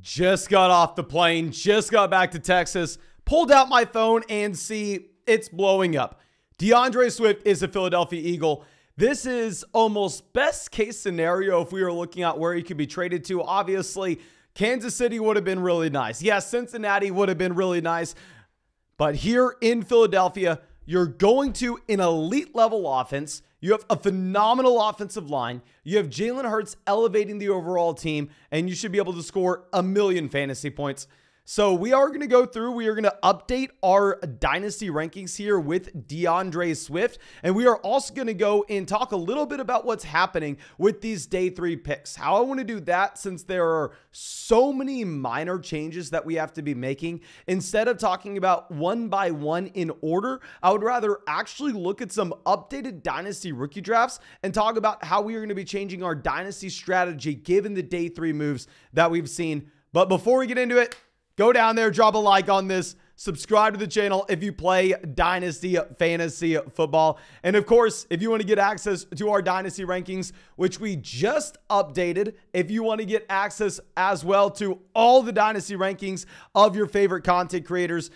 Just got off the plane, just got back to Texas, pulled out my phone and see it's blowing up. DeAndre Swift is a Philadelphia Eagle. This is almost best case scenario if we were looking at where he could be traded to. Obviously, Kansas City would have been really nice. Yes, Cincinnati would have been really nice. But here in Philadelphia, you're going to an elite level offense. You have a phenomenal offensive line. You have Jalen Hurts elevating the overall team, and you should be able to score 1,000,000 fantasy points. So we are going to go through, we are going to update our dynasty rankings here with DeAndre Swift. And we are also going to go and talk a little bit about what's happening with these day 3 picks. How I want to do that, since there are so many minor changes that we have to be making. Instead of talking about one by one in order, I would rather actually look at some updated dynasty rookie drafts and talk about how we are going to be changing our dynasty strategy given the day 3 moves that we've seen. But before we get into it, go down there, drop a like on this, subscribe to the channel if you play Dynasty Fantasy Football. And of course, if you want to get access to our Dynasty rankings, which we just updated, if you want to get access as well to all the Dynasty rankings of your favorite content creators,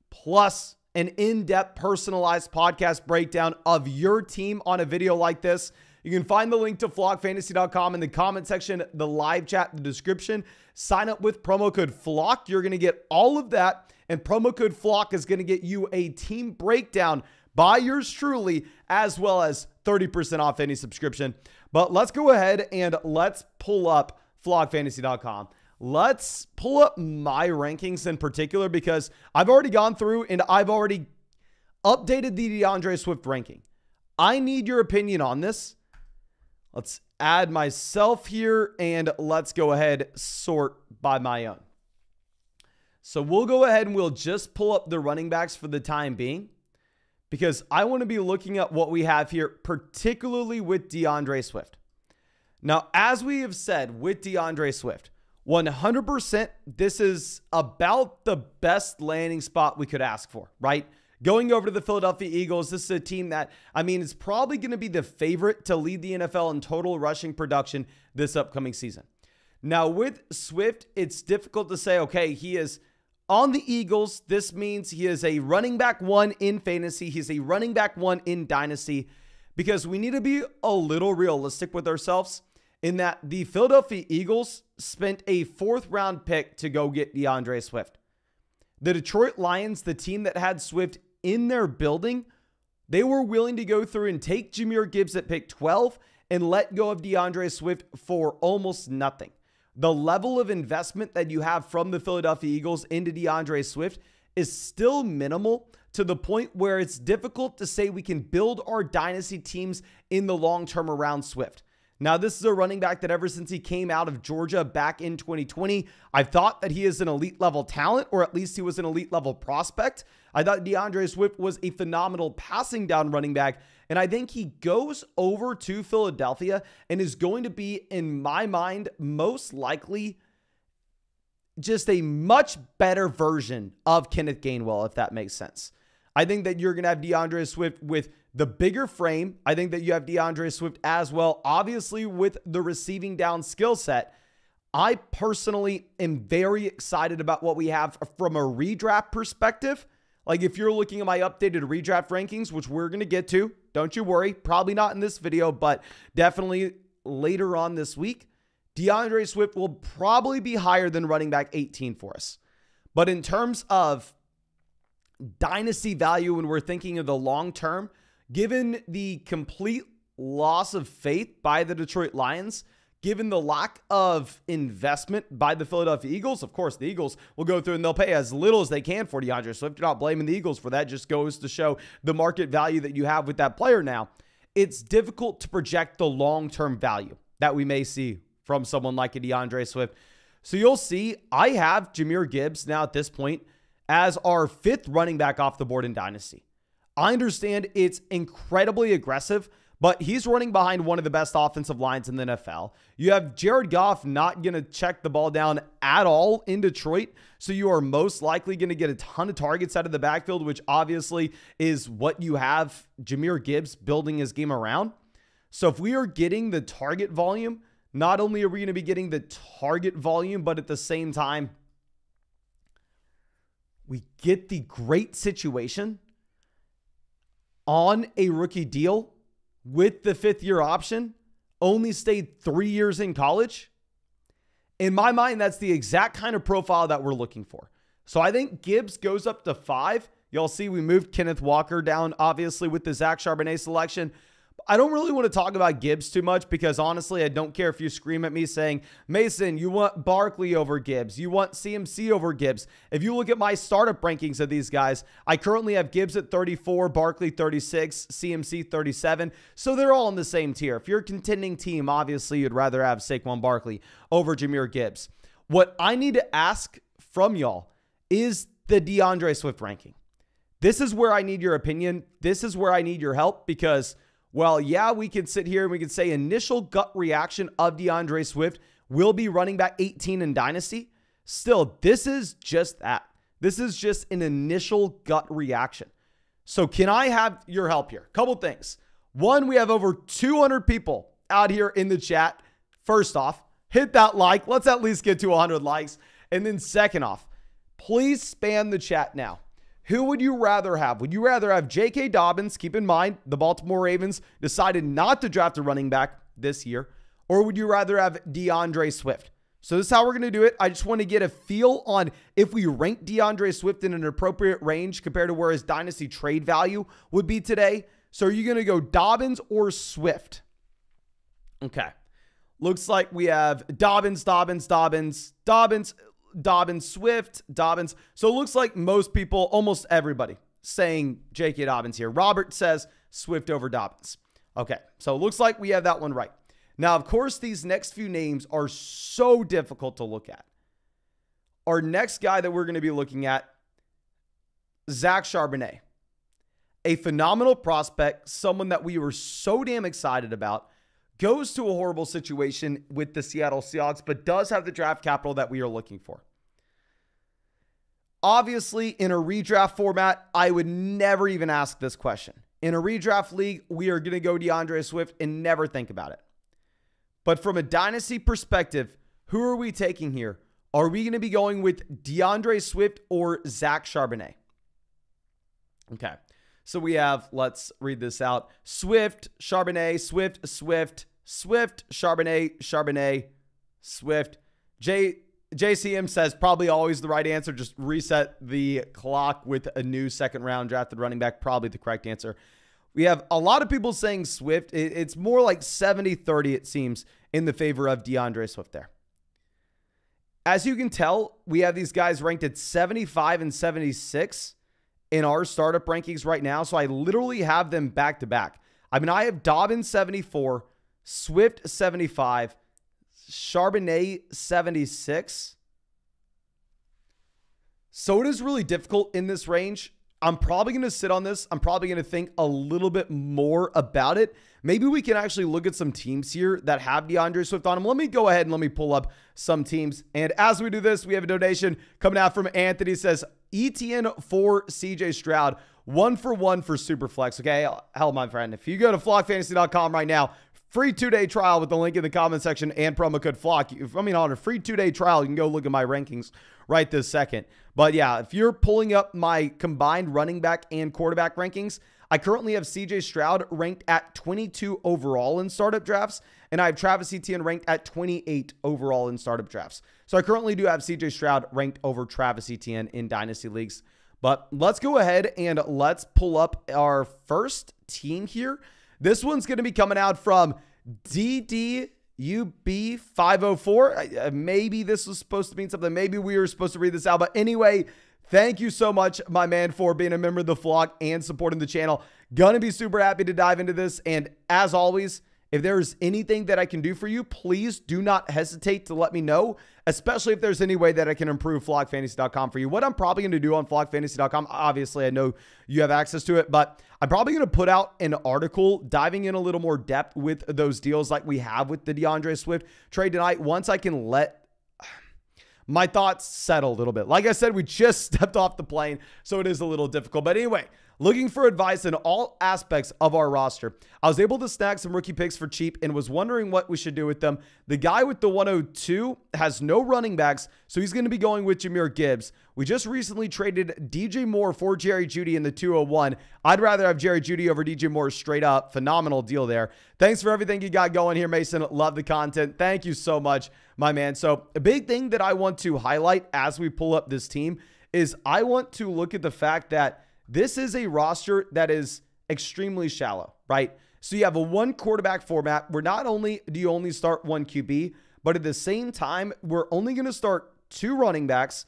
plus an in-depth personalized podcast breakdown of your team on a video like this, you can find the link to flockfantasy.com in the comment section, the live chat, the description. Sign up with promo code FLOCK. You're going to get all of that. And promo code FLOCK is going to get you a team breakdown by yours truly, as well as 30% off any subscription. But let's go ahead and let's pull up flockfantasy.com. Let's pull up my rankings in particular, because I've already gone through and I've already updated the DeAndre Swift ranking. I need your opinion on this. Let's add myself here and let's go ahead, sort by my own. So we'll go ahead and we'll just pull up the running backs for the time being, because I want to be looking at what we have here, particularly with DeAndre Swift. Now, as we have said with DeAndre Swift, 100%, this is about the best landing spot we could ask for, right? Going over to the Philadelphia Eagles, this is a team that, I mean, is probably going to be the favorite to lead the NFL in total rushing production this upcoming season. Now, with Swift, it's difficult to say, okay, he is on the Eagles. This means he is a running back 1 in fantasy. He's a running back 1 in dynasty, because we need to be a little realistic with ourselves in that the Philadelphia Eagles spent a 4th round pick to go get DeAndre Swift. The Detroit Lions, the team that had Swift in their building, they were willing to go through and take Jahmyr Gibbs at pick 12 and let go of DeAndre Swift for almost nothing. The level of investment that you have from the Philadelphia Eagles into DeAndre Swift is still minimal, to the point where it's difficult to say we can build our dynasty teams in the long term around Swift. Now, this is a running back that ever since he came out of Georgia back in 2020, I've thought that he is an elite level talent, or at least he was an elite level prospect. I thought DeAndre Swift was a phenomenal passing down running back, and I think he goes over to Philadelphia and is going to be, in my mind, most likely just a much better version of Kenneth Gainwell, if that makes sense. I think that you're going to have DeAndre Swift with the bigger frame. I think that you have DeAndre Swift as well, obviously with the receiving down skill set. I personally am very excited about what we have from a redraft perspective. Like, if you're looking at my updated redraft rankings, which we're going to get to, don't you worry, probably not in this video, but definitely later on this week, DeAndre Swift will probably be higher than running back 18 for us. But in terms of dynasty value, when we're thinking of the long term, given the complete loss of faith by the Detroit Lions, given the lack of investment by the Philadelphia Eagles, of course, the Eagles will go through and they'll pay as little as they can for DeAndre Swift. You're not blaming the Eagles for that. Just goes to show the market value that you have with that player now. It's difficult to project the long-term value that we may see from someone like a DeAndre Swift. So you'll see, I have Jahmyr Gibbs now at this point as our 5th running back off the board in Dynasty. I understand it's incredibly aggressive, but he's running behind one of the best offensive lines in the NFL. You have Jared Goff not going to check the ball down at all in Detroit, so you are most likely going to get a ton of targets out of the backfield, which obviously is what you have Jahmyr Gibbs building his game around. So if we are getting the target volume, not only are we going to be getting the target volume, but at the same time, we get the great situation on a rookie deal with the 5th-year option, only stayed 3 years in college. In my mind, that's the exact kind of profile that we're looking for. So I think Gibbs goes up to 5. Y'all see we moved Kenneth Walker down, obviously, with the Zach Charbonnet selection. I don't really want to talk about Gibbs too much because, honestly, I don't care if you scream at me saying, Mason, you want Barkley over Gibbs. You want CMC over Gibbs. If you look at my startup rankings of these guys, I currently have Gibbs at 34, Barkley 36, CMC 37. So they're all in the same tier. If you're a contending team, obviously, you'd rather have Saquon Barkley over Jahmyr Gibbs. What I need to ask from y'all is the DeAndre Swift ranking. This is where I need your opinion. This is where I need your help because, well, yeah, we can sit here and we can say initial gut reaction of DeAndre Swift will be running back 18 in Dynasty. Still, this is just that. This is just an initial gut reaction. So can I have your help here? Couple things. One, we have over 200 people out here in the chat. First off, hit that like. Let's at least get to 100 likes. And then second off, please spam the chat now. Who would you rather have? Would you rather have J.K. Dobbins? Keep in mind, the Baltimore Ravens decided not to draft a running back this year. Or would you rather have DeAndre Swift? So this is how we're going to do it. I just want to get a feel on if we rank DeAndre Swift in an appropriate range compared to where his dynasty trade value would be today. So are you going to go Dobbins or Swift? Okay. Looks like we have Dobbins, Swift, Dobbins. So it looks like most people, almost everybody, saying J.K. Dobbins here. Robert says Swift over Dobbins. Okay, so it looks like we have that one right. Now, of course, these next few names are so difficult to look at. Our next guy that we're going to be looking at, Zach Charbonnet. A phenomenal prospect, someone that we were so damn excited about. Goes to a horrible situation with the Seattle Seahawks, but does have the draft capital that we are looking for. Obviously, in a redraft format, I would never even ask this question. In a redraft league, we are going to go DeAndre Swift and never think about it. But from a dynasty perspective, who are we taking here? Are we going to be going with DeAndre Swift or Zach Charbonnet? Okay. So we have, let's read this out. Swift, Charbonnet, Swift, Charbonnet, Swift. JCM says probably always the right answer. Just reset the clock with a new second round drafted running back. Probably the correct answer. We have a lot of people saying Swift. It's more like 70-30, it seems, in the favor of DeAndre Swift there. As you can tell, we have these guys ranked at 75 and 76 in our startup rankings right now. So I literally have them back to back. I mean, I have Dobbins 74, Swift 75, Charbonnet 76. So it is really difficult in this range. I'm probably going to sit on this. I'm probably going to think a little bit more about it. Maybe we can actually look at some teams here that have DeAndre Swift on them. Let me go ahead and let me pull up some teams. And as we do this, we have a donation coming out from Anthony. It says ETN for CJ Stroud, 1-for-1 for Superflex. Okay, hell, my friend, if you go to flockfantasy.com right now, free 2-day trial with the link in the comment section and promo code FLOCK. On a free 2-day trial, you can go look at my rankings right this second. But yeah, if you're pulling up my combined running back and quarterback rankings, I currently have CJ Stroud ranked at 22 overall in startup drafts, and I have Travis Etienne ranked at 28 overall in startup drafts. So I currently do have CJ Stroud ranked over Travis Etienne in Dynasty leagues. But let's go ahead and let's pull up our first team here. This one's going to be coming out from DDUB504. Maybe this was supposed to mean something. Maybe we were supposed to read this out. But anyway, thank you so much, my man, for being a member of the flock and supporting the channel. Gonna be super happy to dive into this. And as always, if there's anything that I can do for you, please do not hesitate to let me know, especially if there's any way that I can improve flockfantasy.com for you. What I'm probably going to do on flockfantasy.com, obviously I know you have access to it, but I'm probably going to put out an article diving in a little more depth with those deals like we have with the DeAndre Swift trade tonight. Once I can let my thoughts settle a little bit. Like I said, we just stepped off the plane, so it is a little difficult. But anyway, looking for advice in all aspects of our roster. I was able to snag some rookie picks for cheap and was wondering what we should do with them. The guy with the 102 has no running backs, so he's going to be going with Jahmyr Gibbs. We just recently traded DJ Moore for Jerry Jeudy in the 201. I'd rather have Jerry Jeudy over DJ Moore straight up. Phenomenal deal there. Thanks for everything you got going here, Mason. Love the content. Thank you so much, my man. So a big thing that I want to highlight as we pull up this team is I want to look at the fact that this is a roster that is extremely shallow, right? So you have a one quarterback format where not only do you only start one QB, but at the same time, we're only going to start 2 running backs,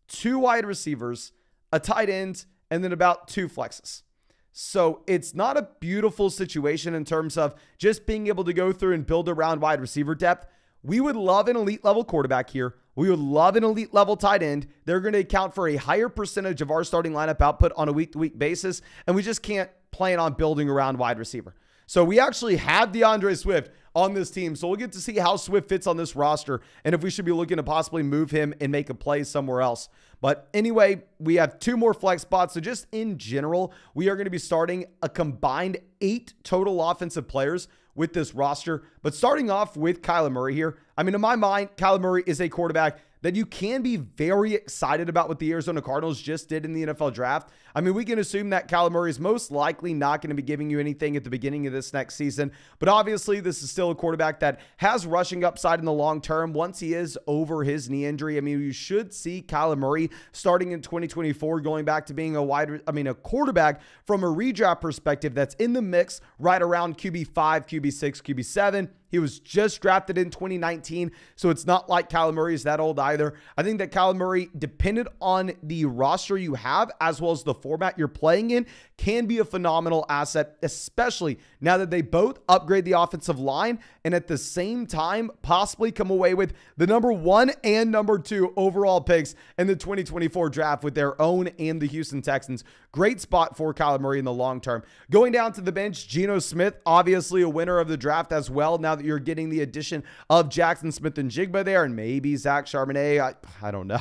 2 wide receivers, a tight end, and then about 2 flexes. So it's not a beautiful situation in terms of just being able to go through and build around wide receiver depth. We would love an elite level quarterback here. We would love an elite level tight end. They're going to account for a higher percentage of our starting lineup output on a week-to-week basis, and we just can't plan on building around wide receiver. So we actually have DeAndre Swift on this team, so we'll get to see how Swift fits on this roster and if we should be looking to possibly move him and make a play somewhere else. But anyway, we have 2 more flex spots. So just in general, we are going to be starting a combined 8 total offensive players with this roster. But starting off with Kyler Murray here, I mean, in my mind, Kyler Murray is a quarterback that you can be very excited about what the Arizona Cardinals just did in the NFL draft. I mean, we can assume that Kyler Murray is most likely not going to be giving you anything at the beginning of this next season. But obviously, this is still a quarterback that has rushing upside in the long term once he is over his knee injury. I mean, you should see Kyler Murray starting in 2024 going back to being a quarterback from a redraft perspective that's in the mix right around QB5, QB6, QB7. He was just drafted in 2019, so it's not like Kyler Murray is that old either. I think that Kyler Murray, dependent on the roster you have, as well as the format you're playing in, can be a phenomenal asset, especially now that they both upgrade the offensive line and at the same time possibly come away with the number 1 and number 2 overall picks in the 2024 draft with their own and the Houston Texans. Great spot for Kyler Murray in the long term. Going down to the bench, Geno Smith, obviously a winner of the draft as well, now that you're getting the addition of Jackson Smith and Jigba there, and maybe Zach Charbonnet. I don't know.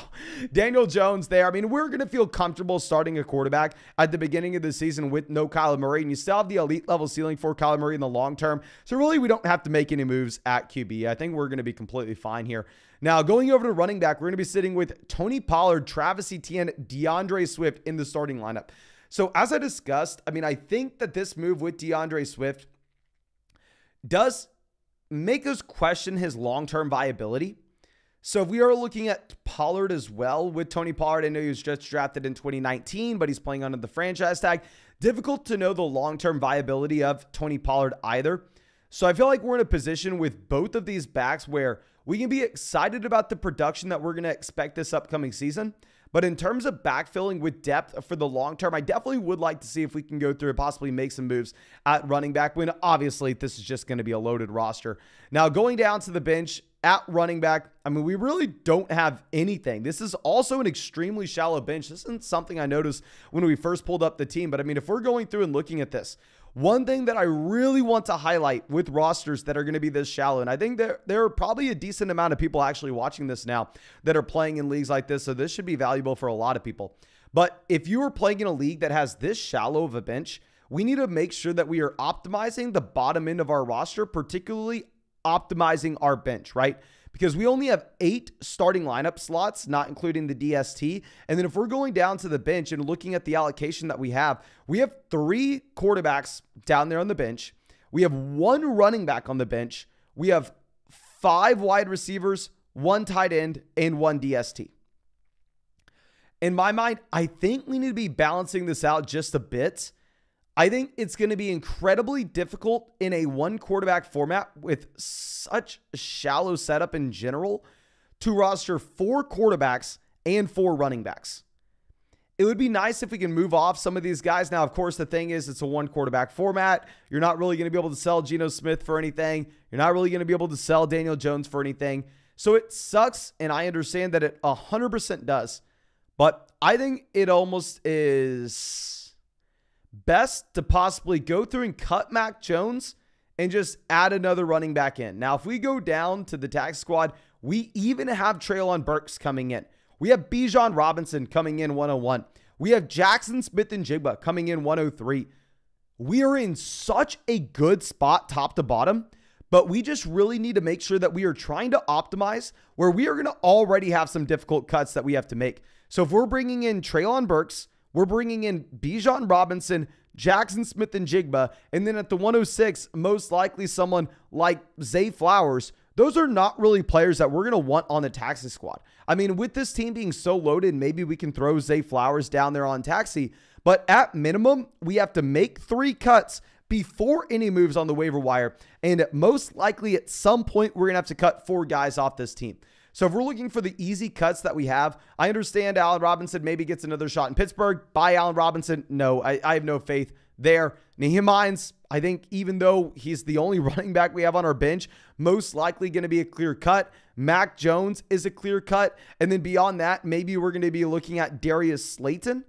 Daniel Jones there. I mean, we're going to feel comfortable starting a quarterback at the beginning of the season with no Kyler Murray, and you still have the elite level ceiling for Kyler Murray in the long term. So really, we don't have to make any moves at QB. I think we're going to be completely fine here. Now, going over to running back, we're going to be sitting with Tony Pollard, Travis Etienne, DeAndre Swift in the starting lineup. So as I discussed, I mean, I think that this move with DeAndre Swift does make us question his long-term viability. So if we are looking at Pollard as well, with Tony Pollard, I know he was just drafted in 2019, but he's playing under the franchise tag. Difficult to know the long-term viability of Tony Pollard either. So I feel like we're in a position with both of these backs where we can be excited about the production that we're going to expect this upcoming season. But in terms of backfilling with depth for the long term, I definitely would like to see if we can go through and possibly make some moves at running back, when obviously this is just going to be a loaded roster. Now, going down to the bench at running back, I mean, we really don't have anything. This is also an extremely shallow bench. This isn't something I noticed when we first pulled up the team. But I mean, if we're going through and looking at this, one thing that I really want to highlight with rosters that are going to be this shallow, and I think there are probably a decent amount of people actually watching this now that are playing in leagues like this, so this should be valuable for a lot of people. But if you are playing in a league that has this shallow of a bench, we need to make sure that we are optimizing the bottom end of our roster, particularly optimizing our bench, right? Because we only have 8 starting lineup slots, not including the DST. And then if we're going down to the bench and looking at the allocation that we have 3 quarterbacks down there on the bench. We have 1 running back on the bench. We have 5 wide receivers, 1 tight end, and 1 DST. In my mind, I think we need to be balancing this out just a bit. I think it's going to be incredibly difficult in a 1 quarterback format with such a shallow setup in general to roster 4 quarterbacks and 4 running backs. It would be nice if we can move off some of these guys. Now, of course, the thing is it's a 1 quarterback format. You're not really going to be able to sell Geno Smith for anything. You're not really going to be able to sell Daniel Jones for anything. So it sucks, and I understand that it 100% does. But I think it almost is best to possibly go through and cut Mac Jones and just add another running back in. Now, if we go down to the tax squad, We even have Treylon Burks coming in. We have Bijan Robinson coming in 101. We have Jackson Smith-Njigba coming in 103. We are in such a good spot top to bottom, but we just really need to make sure that we are trying to optimize where we are going to already have some difficult cuts that we have to make. So if we're bringing in Treylon Burks, we're bringing in Bijan Robinson, Jackson Smith-Njigba, and then at the 106, most likely someone like Zay Flowers. Those are not really players that we're going to want on the taxi squad. I mean, with this team being so loaded, maybe we can throw Zay Flowers down there on taxi. But at minimum, we have to make 3 cuts before any moves on the waiver wire. And most likely at some point, we're going to have to cut 4 guys off this team. So if we're looking for the easy cuts that we have, I understand Allen Robinson maybe gets another shot in Pittsburgh. Buy Allen Robinson. No, I have no faith there. Nyheim Hines, I think even though he's the only running back we have on our bench, most likely going to be a clear cut. Mac Jones is a clear cut. And then beyond that, maybe we're going to be looking at Darius Slayton.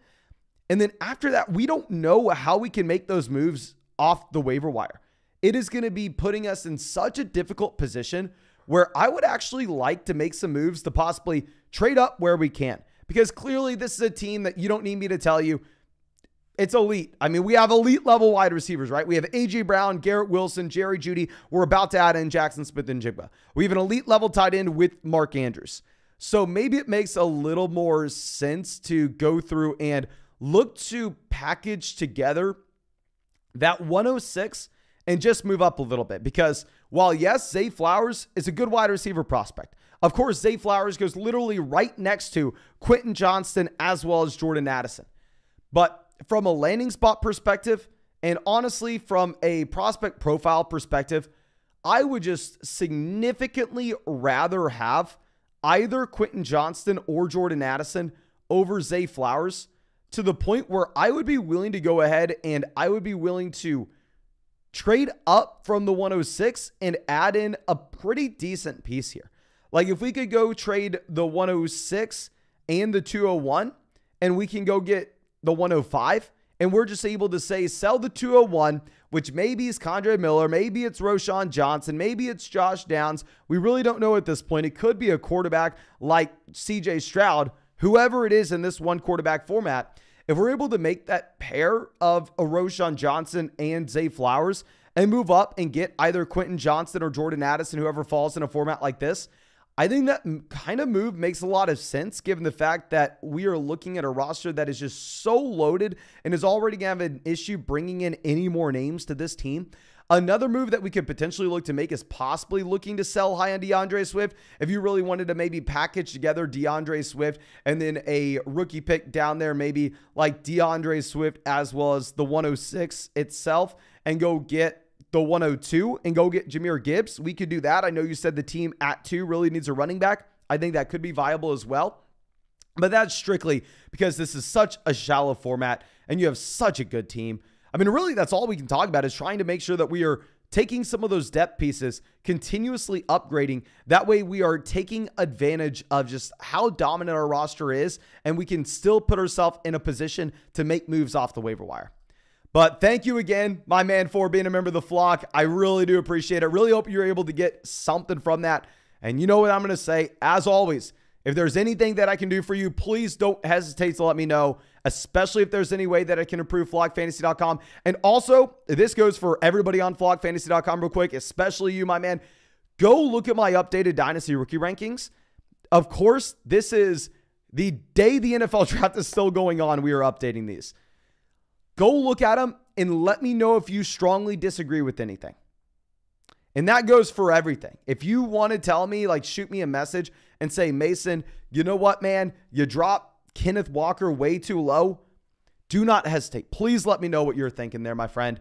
And then after that, we don't know how we can make those moves off the waiver wire. It is going to be putting us in such a difficult position where I would actually like to make some moves to possibly trade up where we can. Because clearly this is a team that you don't need me to tell you it's elite. I mean, we have elite level wide receivers, right? We have A.J. Brown, Garrett Wilson, Jerry Jeudy. We're about to add in Jackson Smith-Njigba. We have an elite level tight end with Mark Andrews. So maybe it makes a little more sense to go through and look to package together that 106 and just move up a little bit. Because while yes, Zay Flowers is a good wide receiver prospect. Of course, Zay Flowers goes literally right next to Quentin Johnston as well as Jordan Addison. But from a landing spot perspective, and honestly from a prospect profile perspective, I would just significantly rather have either Quentin Johnston or Jordan Addison over Zay Flowers, to the point where I would be willing to go ahead and I would be willing to trade up from the 106 and add in a pretty decent piece here. Like if we could go trade the 106 and the 201 and we can go get the 105 and we're just able to say sell the 201, which maybe is Kondre Miller, maybe it's Roschon Johnson, maybe it's Josh Downs. We really don't know at this point. It could be a quarterback like CJ Stroud, whoever it is in this one quarterback format. If we're able to make that pair of a Roschon Johnson and Zay Flowers and move up and get either Quentin Johnston or Jordan Addison, whoever falls in a format like this, I think that kind of move makes a lot of sense given the fact that we are looking at a roster that is just so loaded and is already going to have an issue bringing in any more names to this team. Another move that we could potentially look to make is possibly looking to sell high on DeAndre Swift. If you really wanted to maybe package together DeAndre Swift and then a rookie pick down there, maybe like DeAndre Swift as well as the 106 itself, and go get the 102 and go get Jahmyr Gibbs, we could do that. I know you said the team at 2 really needs a running back. I think that could be viable as well. But that's strictly because this is such a shallow format and you have such a good team. I mean, really, that's all we can talk about is trying to make sure that we are taking some of those depth pieces, continuously upgrading. That way we are taking advantage of just how dominant our roster is, and we can still put ourselves in a position to make moves off the waiver wire. But thank you again, my man, for being a member of the flock. I really do appreciate it. Really hope you're able to get something from that. And you know what I'm going to say, as always, if there's anything that I can do for you, please don't hesitate to let me know, especially if there's any way that I can improve flockfantasy.com. And also, this goes for everybody on flockfantasy.com real quick, especially you, my man. Go look at my updated Dynasty rookie rankings. Of course, this is the day the NFL draft is still going on. We are updating these. Go look at them and let me know if you strongly disagree with anything. And that goes for everything. If you want to tell me, like, shoot me a message and say, Mason, you know what, man? You dropped Kenneth Walker way too low. Do not hesitate. Please let me know what you're thinking there, my friend.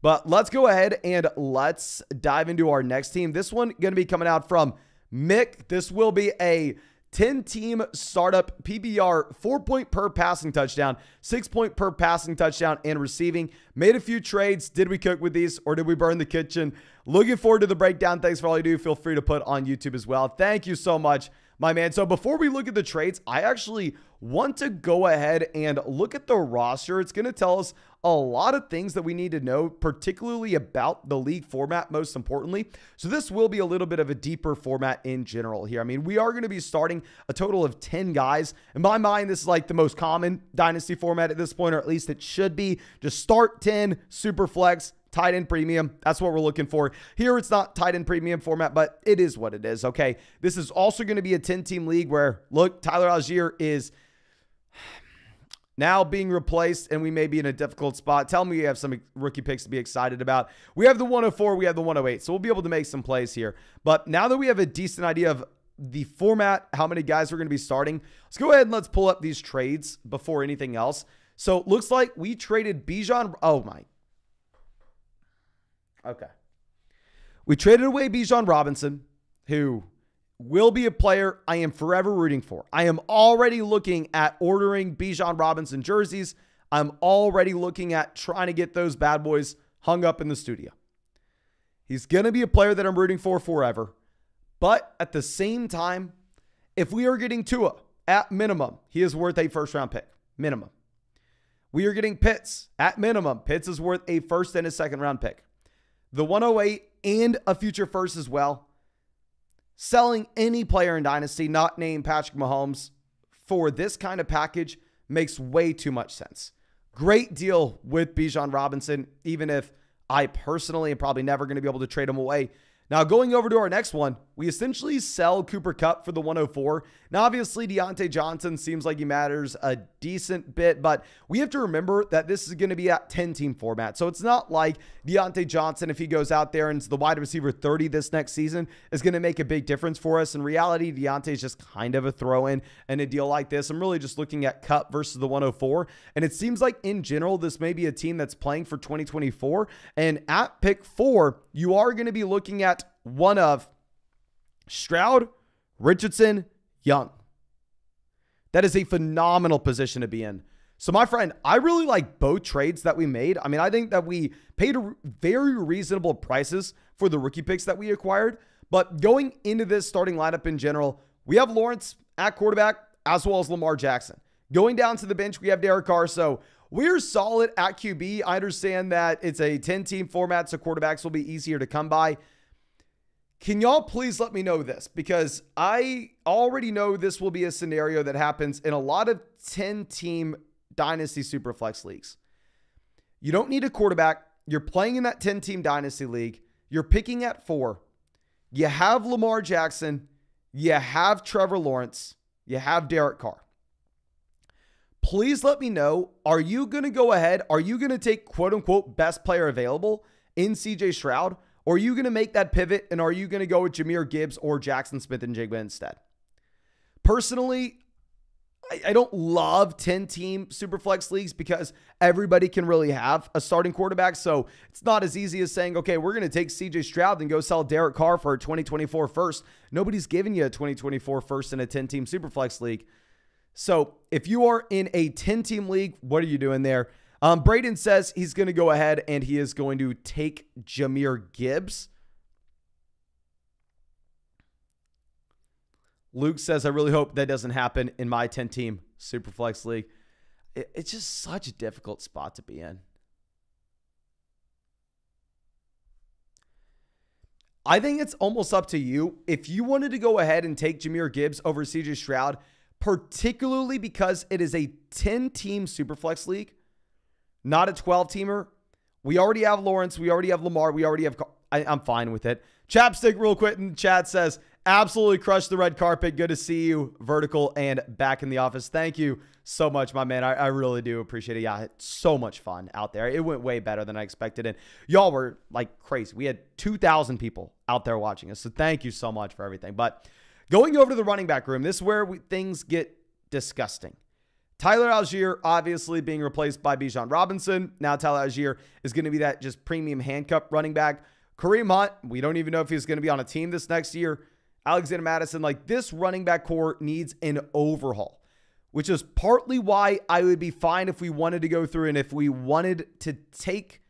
But let's go ahead and let's dive into our next team. This one going to be coming out from Mick. This will be a 10-team startup PBR, 4-point per passing touchdown, 6-point per passing touchdown and receiving. Made a few trades. Did we cook with these or did we burn the kitchen? Looking forward to the breakdown. Thanks for all you do. Feel free to put on YouTube as well. Thank you so much, my man. So before we look at the trades, I actually want to go ahead and look at the roster. It's going to tell us a lot of things that we need to know, particularly about the league format, most importantly. So this will be a little bit of a deeper format in general here. I mean, we are going to be starting a total of 10 guys. In my mind, this is like the most common dynasty format at this point, or at least it should be. Just start 10, super flex, tight end premium. That's what we're looking for. Here, it's not tight end premium format, but it is what it is, okay? This is also going to be a 10-team league where, look, Tyler Algier is now being replaced, and we may be in a difficult spot. Tell me you have some rookie picks to be excited about. We have the 104, we have the 108, so we'll be able to make some plays here. But now that we have a decent idea of the format, how many guys we're going to be starting, let's go ahead and let's pull up these trades before anything else. So, looks like we traded Bijan. Oh, my. Okay. We traded away Bijan Robinson, who will be a player I am forever rooting for. I am already looking at ordering Bijan Robinson jerseys. I'm already looking at trying to get those bad boys hung up in the studio. He's going to be a player that I'm rooting for forever. But at the same time, if we are getting Tua, at minimum, he is worth a first-round pick. Minimum. We are getting Pitts. At minimum, Pitts is worth a first and a second-round pick. The 108 and a future first as well. Selling any player in Dynasty not named Patrick Mahomes for this kind of package makes way too much sense. Great deal with Bijan Robinson, even if I personally am probably never going to be able to trade him away. Now, going over to our next one, we essentially sell Cooper Kupp for the 104. Now, obviously, Deontay Johnson seems like he matters a decent bit, but we have to remember that this is going to be at 10-team format. So it's not like Deontay Johnson, if he goes out there and is the wide receiver 30 this next season, is going to make a big difference for us. In reality, Deontay is just kind of a throw-in in a deal like this. I'm really just looking at Kupp versus the 104, and it seems like, in general, this may be a team that's playing for 2024, and at pick 4, you are going to be looking at one of Stroud, Richardson, Young. That is a phenomenal position to be in. So, my friend, I really like both trades that we made. I mean, I think that we paid very reasonable prices for the rookie picks that we acquired. But going into this starting lineup in general, we have Lawrence at quarterback as well as Lamar Jackson. Going down to the bench, we have Derek Carr. So, we're solid at QB. I understand that it's a 10-team format, so quarterbacks will be easier to come by. Can y'all please let me know this? Because I already know this will be a scenario that happens in a lot of 10-team Dynasty Superflex leagues. You don't need a quarterback. You're playing in that 10-team Dynasty league. You're picking at 4. You have Lamar Jackson. You have Trevor Lawrence. You have Derek Carr. Please let me know, are you going to go ahead? Are you going to take quote-unquote best player available in CJ Stroud? Or are you going to make that pivot, and are you going to go with Jahmyr Gibbs or Jackson Smith-Njigba instead? Personally, I don't love 10-team Superflex leagues because everybody can really have a starting quarterback. So it's not as easy as saying, okay, we're going to take CJ Stroud and go sell Derek Carr for a 2024 first. Nobody's giving you a 2024 first in a 10-team Superflex league. So if you are in a 10-team league, what are you doing there? Braden says he's going to go ahead and he is going to take Jahmyr Gibbs. Luke says, I really hope that doesn't happen in my 10-team Superflex league. It's just such a difficult spot to be in. I think it's almost up to you. If you wanted to go ahead and take Jahmyr Gibbs over CJ Stroud, particularly because it is a 10-team Superflex league, not a 12-teamer. We already have Lawrence. We already have Lamar. We already have... I'm fine with it. Chapstick real quick in the chat says, absolutely crushed the red carpet. Good to see you, Vertical, and back in the office. Thank you so much, my man. I really do appreciate it. Yeah, it's so much fun out there. It went way better than I expected. And y'all were like crazy. We had 2,000 people out there watching us. So thank you so much for everything. But going over to the running back room, this is where things get disgusting. Tyler Algier obviously being replaced by Bijan Robinson. Now Tyler Algier is going to be that just premium handcuff running back. Kareem Hunt, we don't even know if he's going to be on a team this next year. Alexander Madison, like this running back core needs an overhaul, which is partly why I would be fine if we wanted to go through and if we wanted to take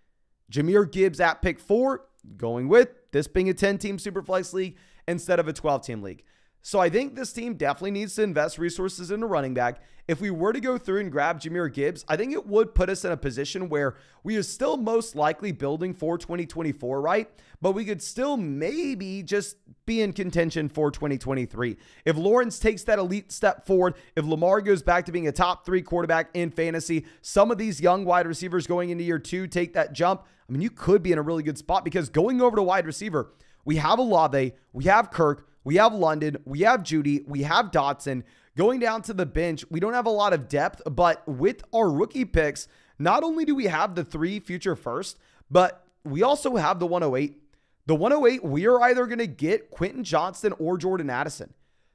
Jahmyr Gibbs at pick 4, going with this being a 10-team Superflex league instead of a 12-team league. So I think this team definitely needs to invest resources in a running back. If we were to go through and grab Jahmyr Gibbs, I think it would put us in a position where we are still most likely building for 2024, right? But we could still maybe just be in contention for 2023. If Lawrence takes that elite step forward, if Lamar goes back to being a top 3 quarterback in fantasy, some of these young wide receivers going into year 2 take that jump, I mean, you could be in a really good spot, because going over to wide receiver, we have Olave, we have Kirk, we have London, we have Judy, we have Dotson. Going down to the bench, we don't have a lot of depth, but with our rookie picks, not only do we have the 3 future first, but we also have the 108. The 108, we are either going to get Quentin Johnston or Jordan Addison.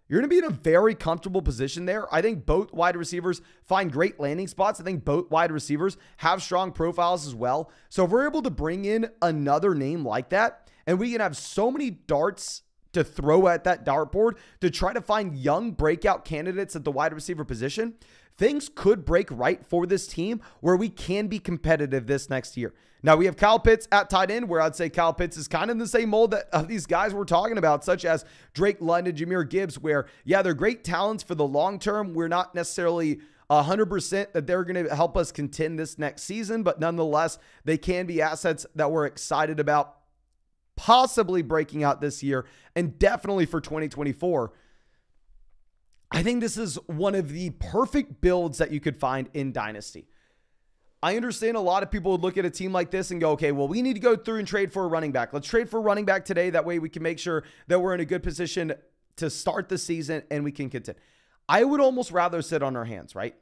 You're going to be in a very comfortable position there. I think both wide receivers find great landing spots. I think both wide receivers have strong profiles as well. So if we're able to bring in another name like that, and we can have so many darts to throw at that dartboard to try to find young breakout candidates at the wide receiver position, things could break right for this team where we can be competitive this next year. Now, we have Kyle Pitts at tight end, where I'd say Kyle Pitts is kind of in the same mold that of these guys we're talking about, such as Drake London, Jahmyr Gibbs, where, yeah, they're great talents for the long term. We're not necessarily 100% that they're going to help us contend this next season, but nonetheless, they can be assets that we're excited about possibly breaking out this year, and definitely for 2024. I think this is one of the perfect builds that you could find in Dynasty. I understand a lot of people would look at a team like this and go, okay, well, we need to go through and trade for a running back. Let's trade for a running back today. That way we can make sure that we're in a good position to start the season and we can contend. I would almost rather sit on our hands, right?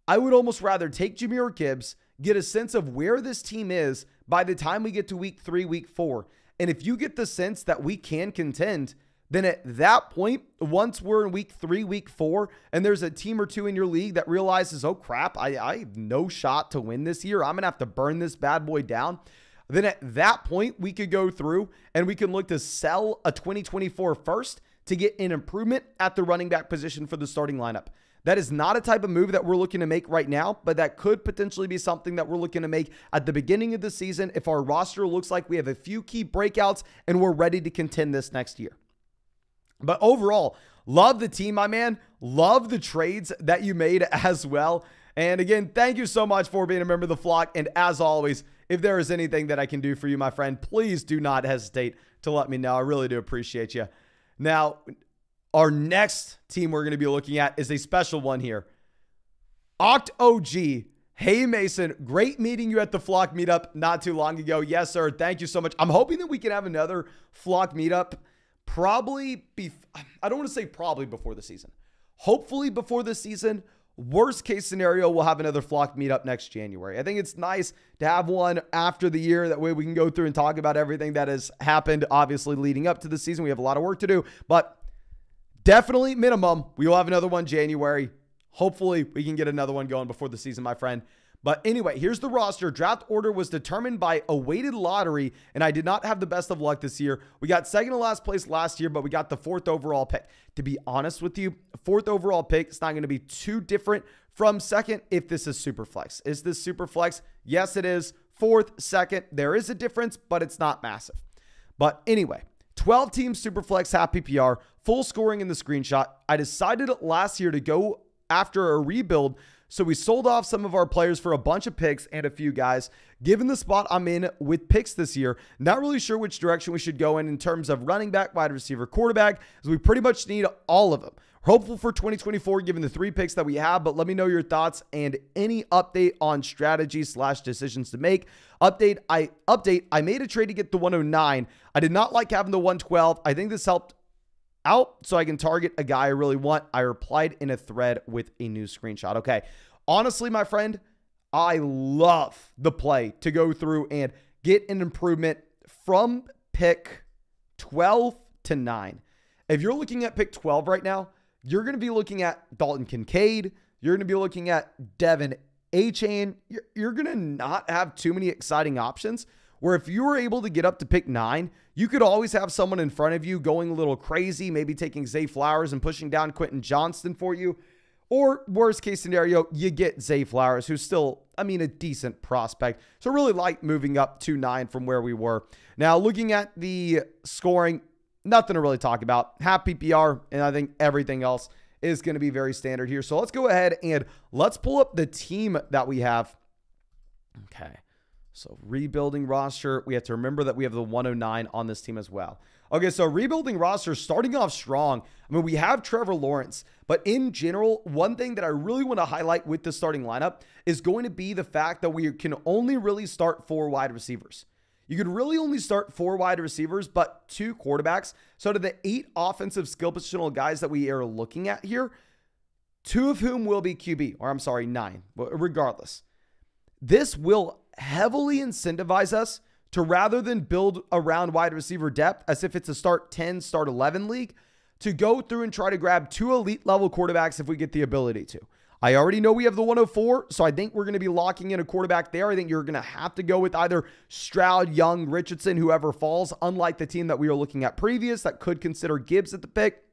I would almost rather take Jahmyr Gibbs, get a sense of where this team is by the time we get to week 3, week 4. And if you get the sense that we can contend, then at that point, once we're in week 3, week 4, and there's a team or two in your league that realizes, oh crap, I have no shot to win this year, I'm going to have to burn this bad boy down. Then at that point, we could go through and we can look to sell a 2024 first to get an improvement at the running back position for the starting lineup. That is not a type of move that we're looking to make right now, but that could potentially be something that we're looking to make at the beginning of the season if our roster looks like we have a few key breakouts and we're ready to contend this next year. But overall, love the team, my man. Love the trades that you made as well. And again, thank you so much for being a member of the flock. And as always, if there is anything that I can do for you, my friend, please do not hesitate to let me know. I really do appreciate you. Now, our next team we're going to be looking at is a special one here. Oct OG. Hey, Mason, great meeting you at the flock meetup not too long ago. Yes, sir. Thank you so much. I'm hoping that we can have another flock meetup I don't want to say probably before the season. Hopefully before the season. Worst case scenario, we'll have another flock meetup next January. I think it's nice to have one after the year. That way we can go through and talk about everything that has happened, obviously leading up to the season. We have a lot of work to do, but definitely minimum, we will have another one January. Hopefully we can get another one going before the season, my friend. But anyway, here's the roster. Draft order was determined by a weighted lottery, and I did not have the best of luck this year. We got second to last place last year, but we got the 4th overall pick. To be honest with you, 4th overall pick, it's not going to be too different from second if this is super flex. Is this super flex? Yes, it is. 4th, 2nd, there is a difference, but it's not massive. But anyway, 12 team super flex half PPR, full scoring in the screenshot. I decided last year to go after a rebuild, so we sold off some of our players for a bunch of picks and a few guys. Given the spot I'm in with picks this year, not really sure which direction we should go in terms of running back, wide receiver, quarterback, as we pretty much need all of them. Hopeful for 2024 given the 3 picks that we have, but let me know your thoughts and any update on strategy/decisions to make. Update, I made a trade to get the 109. I did not like having the 112. I think this helped out so I can target a guy I really want. I replied in a thread with a new screenshot. Okay. Honestly, my friend, I love the play to go through and get an improvement from pick 12 to 9. If you're looking at pick 12 right now, you're going to be looking at Dalton Kincaid. You're going to be looking at Devin Achane. You're going to not have too many exciting options. Where if you were able to get up to pick 9, you could always have someone in front of you going a little crazy, maybe taking Zay Flowers and pushing down Quentin Johnston for you. Or worst case scenario, you get Zay Flowers, who's still, a decent prospect. So really like moving up to 9 from where we were. Now, looking at the scoring, nothing to really talk about. Half PPR, and I think everything else is going to be very standard here. So let's go ahead and let's pull up the team that we have. Okay. So rebuilding roster. We have to remember that we have the 109 on this team as well. Okay, so rebuilding roster starting off strong. I mean, we have Trevor Lawrence, but in general, one thing that I really want to highlight with the starting lineup is going to be the fact that we can only really start 4 wide receivers. You could really only start 4 wide receivers, but 2 quarterbacks. So to the 8 offensive skill positional guys that we are looking at here, 2 of whom will be QB, or I'm sorry, 9, but regardless. This will heavily incentivize us to, rather than build around wide receiver depth as if it's a start 10, start 11 league, to go through and try to grab 2 elite level quarterbacks if we get the ability to. I already know we have the 104, so I think we're going to be locking in a quarterback there. I think you're going to have to go with either Stroud, Young, Richardson, whoever falls, unlike the team that we were looking at previous that could consider Gibbs at the pick.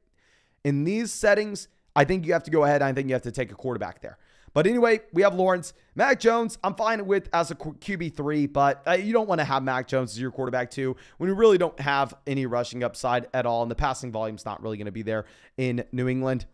In these settings, I think you have to go ahead. I think you have to take a quarterback there. But anyway, we have Lawrence. Mac Jones, I'm fine with as a QB3, but you don't want to have Mac Jones as your quarterback too when you really don't have any rushing upside at all, and the passing volume's not really going to be there in New England.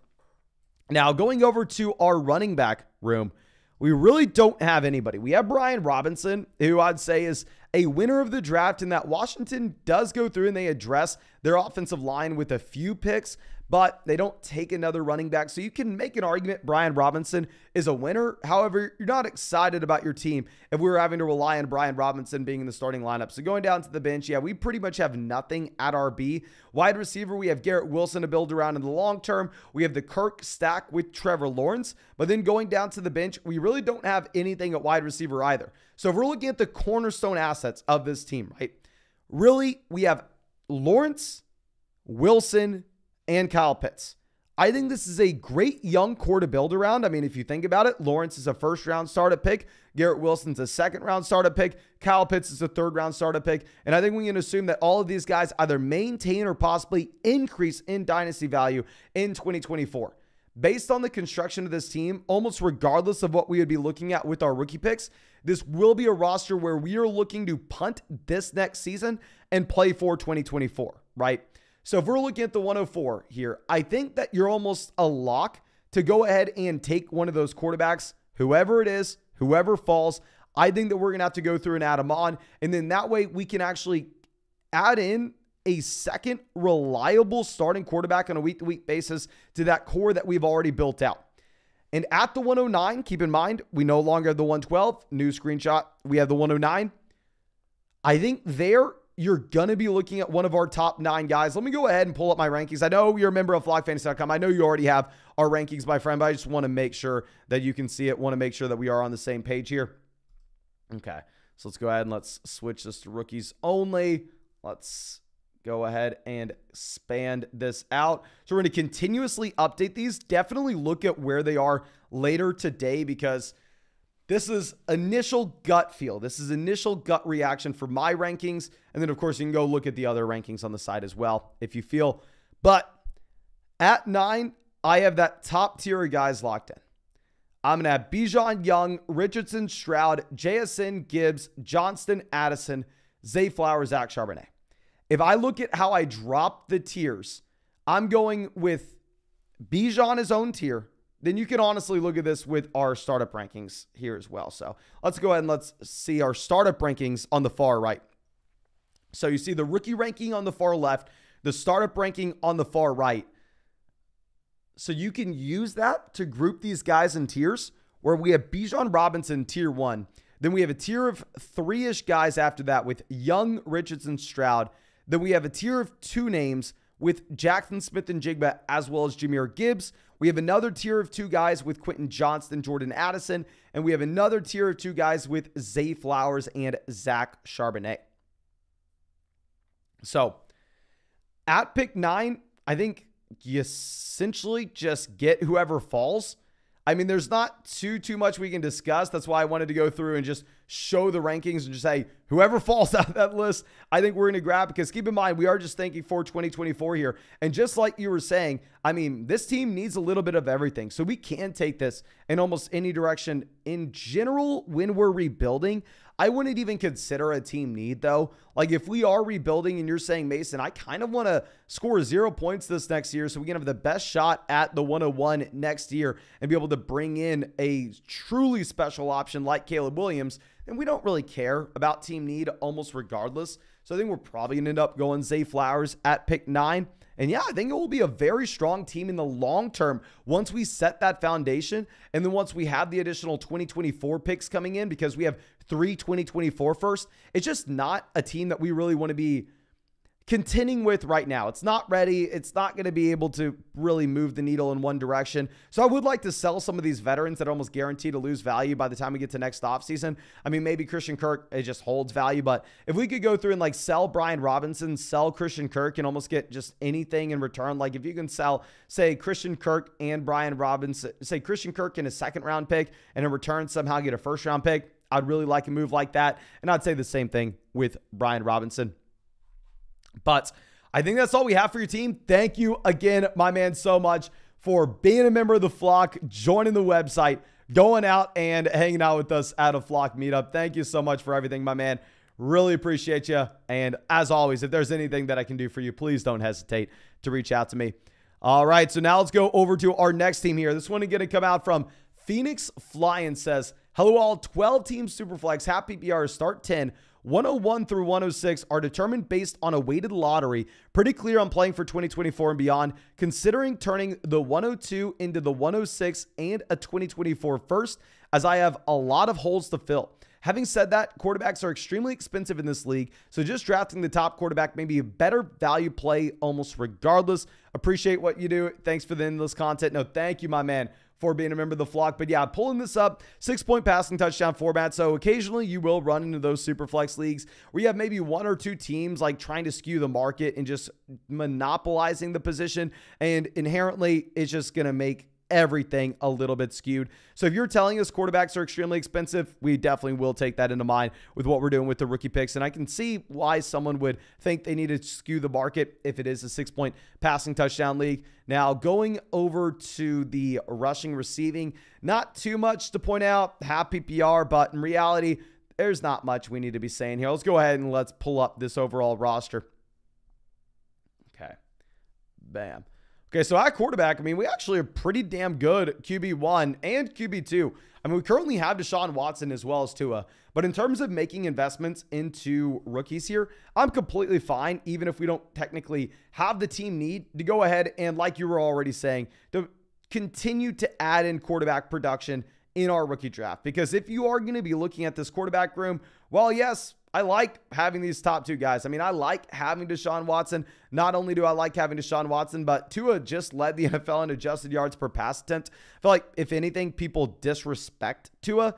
Now, going over to our running back room, we really don't have anybody. We have Brian Robinson, who I'd say is a winner of the draft in that Washington does go through and they address their offensive line with a few picks, but they don't take another running back. So you can make an argument Brian Robinson is a winner. However, you're not excited about your team if we were having to rely on Brian Robinson being in the starting lineup. So going down to the bench, yeah, we pretty much have nothing at RB. Wide receiver, we have Garrett Wilson to build around in the long term. We have the Kirk stack with Trevor Lawrence. But then going down to the bench, we really don't have anything at wide receiver either. So if we're looking at the cornerstone assets of this team, right? Really, we have Lawrence, Wilson, and Kyle Pitts. I think this is a great young core to build around. I mean, if you think about it, Lawrence is a first-round startup pick. Garrett Wilson's a second-round startup pick. Kyle Pitts is a third-round startup pick. And I think we can assume that all of these guys either maintain or possibly increase in dynasty value in 2024. Based on the construction of this team, almost regardless of what we would be looking at with our rookie picks, this will be a roster where we are looking to punt this next season and play for 2024, right? So if we're looking at the 104 here, I think that you're almost a lock to go ahead and take one of those quarterbacks, whoever it is, whoever falls. I think that we're going to have to go through and add them on. And then that way we can actually add in a second reliable starting quarterback on a week-to-week basis to that core that we've already built out. And at the 109, keep in mind, we no longer have the 112. New screenshot, we have the 109. I think there you're going to be looking at one of our top 9 guys. Let me go ahead and pull up my rankings. I know you're a member of FlogFantasy.com. I know you already have our rankings, my friend, but I just want to make sure that you can see it. Want to make sure that we are on the same page here. Okay, so let's go ahead and let's switch this to rookies only. Let's go ahead and expand this out. So we're going to continuously update these. Definitely look at where they are later today because this is initial gut feel. This is initial gut reaction for my rankings. And then, of course, you can go look at the other rankings on the side as well if you feel. But at 9, I have that top tier of guys locked in. I'm going to have Bijan, Young, Richardson, Stroud, JSN, Gibbs, Johnston, Addison, Zay Flowers, Zach Charbonnet. If I look at how I drop the tiers, I'm going with Bijan his own tier. Then you can honestly look at this with our startup rankings here as well. So let's go ahead and let's see our startup rankings on the far right. So you see the rookie ranking on the far left, the startup ranking on the far right. So you can use that to group these guys in tiers where we have Bijan Robinson tier 1. Then we have a tier of 3-ish guys after that with Young, Richardson, Stroud. Then we have a tier of 2 names with Jackson Smith and Jigba as well as Jahmyr Gibbs. We have another tier of 2 guys with Quentin Johnston, Jordan Addison. And we have another tier of 2 guys with Zay Flowers and Zach Charbonnet. So at pick 9, I think you essentially just get whoever falls. I mean, there's not too much we can discuss. That's why I wanted to go through and just show the rankings and just say, whoever falls out of that list, I think we're going to grab. Because keep in mind, we are just thinking for 2024 here. And just like you were saying, I mean, this team needs a little bit of everything. So we can take this in almost any direction. In general, when we're rebuilding, I wouldn't even consider a team need though. Like if we are rebuilding and you're saying, Mason, I kind of want to score 0 points this next year so we can have the best shot at the 101 next year and be able to bring in a truly special option like Caleb Williams, and we don't really care about team need almost regardless. So I think we're probably going to end up going Zay Flowers at pick 9. And yeah, I think it will be a very strong team in the long term once we set that foundation. And then once we have the additional 2024 picks coming in, because we have 3 2024 first, it's just not a team that we really want to be contending with right now. It's not ready. It's not going to be able to really move the needle in one direction. So I would like to sell some of these veterans that are almost guaranteed to lose value by the time we get to next offseason. I mean, maybe Christian Kirk, it just holds value, but if we could go through and like sell Brian Robinson, sell Christian Kirk, and almost get just anything in return. Like if you can sell, say, Christian Kirk and Brian Robinson, say Christian Kirk in a 2nd round pick, and in return somehow get a 1st round pick, I'd really like a move like that. And I'd say the same thing with Brian Robinson. But I think that's all we have for your team. Thank you again, my man, so much for being a member of the flock, joining the website, going out and hanging out with us at a flock meetup. Thank you so much for everything, my man. Really appreciate you. And as always, if there's anything that I can do for you, please don't hesitate to reach out to me. All right, so now let's go over to our next team here. This one is going to come out from Phoenix Flying. Says, hello all, 12 team Superflex, half PPR, start 10. 101 through 106 are determined based on a weighted lottery. Pretty clear on playing for 2024 and beyond, considering turning the 102 into the 106 and a 2024 first, as I have a lot of holes to fill. Having said that, quarterbacks are extremely expensive in this league, so just drafting the top quarterback may be a better value play almost regardless. Appreciate what you do. Thanks for the endless content. No, thank you, my man, for being a member of the flock. But yeah, pulling this up, 6-point passing touchdown format. So occasionally you will run into those super flex leagues where you have maybe 1 or 2 teams like trying to skew the market and just monopolizing the position. And inherently, it's just going to make everything a little bit skewed. So if you're telling us quarterbacks are extremely expensive, we definitely will take that into mind with what we're doing with the rookie picks. And I can see why someone would think they need to skew the market if it is a 6-point passing touchdown league. Now going over to the rushing receiving, not too much to point out, half PPR, but in reality, there's not much we need to be saying here. Let's go ahead and let's pull up this overall roster. Okay. Bam. Okay, so at quarterback, I mean, we actually are pretty damn good QB1 and QB2. I mean, we currently have Deshaun Watson as well as Tua. But in terms of making investments into rookies here, I'm completely fine, even if we don't technically have the team need to go ahead and, like you were already saying, to continue to add in quarterback production in our rookie draft. Because if you are going to be looking at this quarterback room, well, yes, I like having these top 2 guys. I mean, I like having Deshaun Watson. Not only do I like having Deshaun Watson, but Tua just led the NFL in adjusted yards per pass attempt. I feel like, if anything, people disrespect Tua.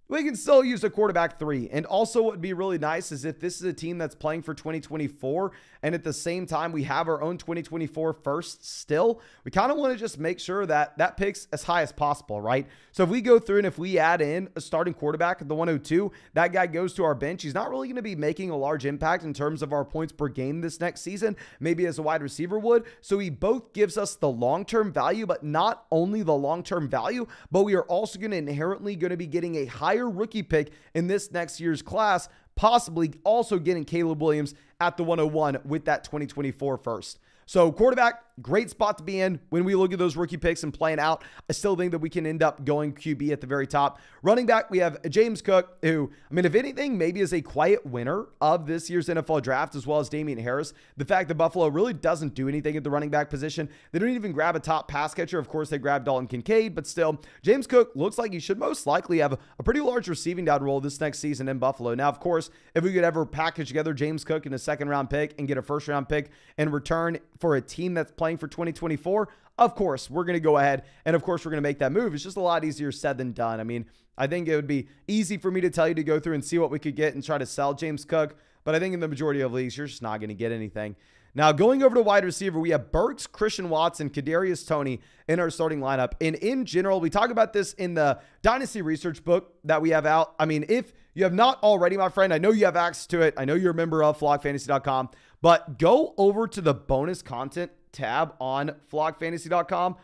We can still use a quarterback 3. And also what would be really nice is if this is a team that's playing for 2024 and at the same time we have our own 2024 first still, we kind of want to just make sure that that pick's as high as possible, right? So if we go through and if we add in a starting quarterback at the 102, that guy goes to our bench. He's not really going to be making a large impact in terms of our points per game this next season, maybe as a wide receiver would. So he both gives us the long-term value, but not only the long-term value, but we are also going to inherently going to be getting a higher rookie pick in this next year's class, possibly also getting Caleb Williams at the 101 with that 2024 first. So quarterback, great spot to be in when we look at those rookie picks and playing out. I still think that we can end up going QB at the very top. Running back, we have James Cook, who, I mean, if anything, maybe is a quiet winner of this year's NFL draft, as well as Damian Harris. The fact that Buffalo really doesn't do anything at the running back position. They don't even grab a top pass catcher. Of course, they grabbed Dalton Kincaid, but still, James Cook looks like he should most likely have a pretty large receiving down role this next season in Buffalo. Now, of course, if we could ever package together James Cook in a 2nd-round pick and get a 1st-round pick in return for a team that's playing for 2024, of course, we're going to go ahead and of course we're going to make that move. It's just a lot easier said than done. I mean, I think it would be easy for me to tell you to go through and see what we could get and try to sell James Cook, but I think in the majority of leagues, you're just not going to get anything. Now, going over to wide receiver, we have Burks, Christian Watson, Kadarius Toney in our starting lineup. And in general, we talk about this in the Dynasty research book that we have out. I mean, if you have not already, my friend, I know you have access to it. I know you're a member of flockfantasy.com, but go over to the bonus content tab on flockfantasy.com.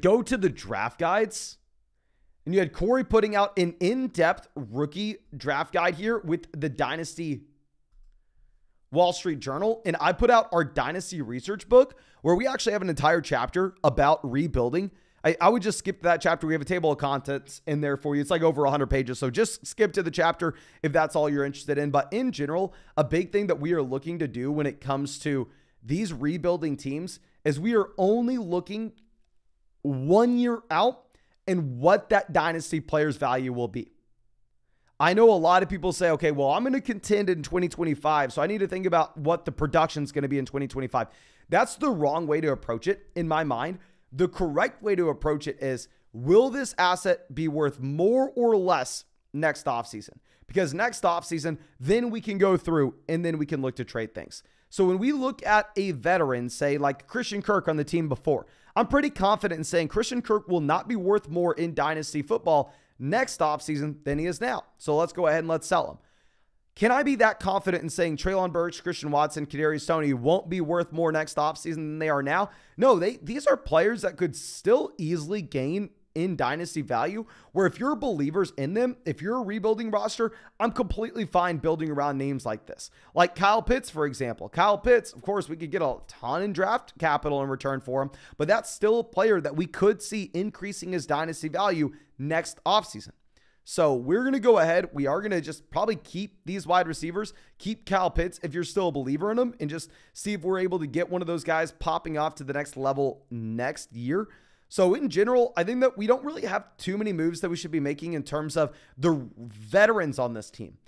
Go to the draft guides And you had Corey putting out an in-depth rookie draft guide here with the Dynasty Wall Street Journal. And I put out our Dynasty research book where we actually have an entire chapter about rebuilding. I would just skip that chapter. We have a table of contents in there for you. It's like over 100 pages. So just skip to the chapter if that's all you're interested in. But in general, a big thing that we are looking to do when it comes to these rebuilding teams is we are only looking 1 year out and what that dynasty player's value will be. I know a lot of people say, okay, well, I'm going to contend in 2025, so I need to think about what the production is going to be in 2025. That's the wrong way to approach it in my mind. The correct way to approach it is, will this asset be worth more or less next offseason? Because next offseason, then we can go through and then we can look to trade things. So when we look at a veteran, say like Christian Kirk on the team before, I'm pretty confident in saying Christian Kirk will not be worth more in Dynasty football next offseason than he is now. So let's go ahead and let's sell him. Can I be that confident in saying Treylon Burks, Christian Watson, Kadarius Toney won't be worth more next offseason than they are now? No, these are players that could still easily gain in dynasty value, where if you're believers in them, if you're a rebuilding roster, I'm completely fine building around names like this. Like Kyle Pitts, for example. Kyle Pitts, of course, we could get a ton in draft capital in return for him, but that's still a player that we could see increasing his dynasty value next offseason. So we're going to go ahead. We are going to just probably keep these wide receivers, keep Kyle Pitts if you're still a believer in them, and just see if we're able to get one of those guys popping off to the next level next year. So in general, I think that we don't really have too many moves that we should be making in terms of the veterans on this team.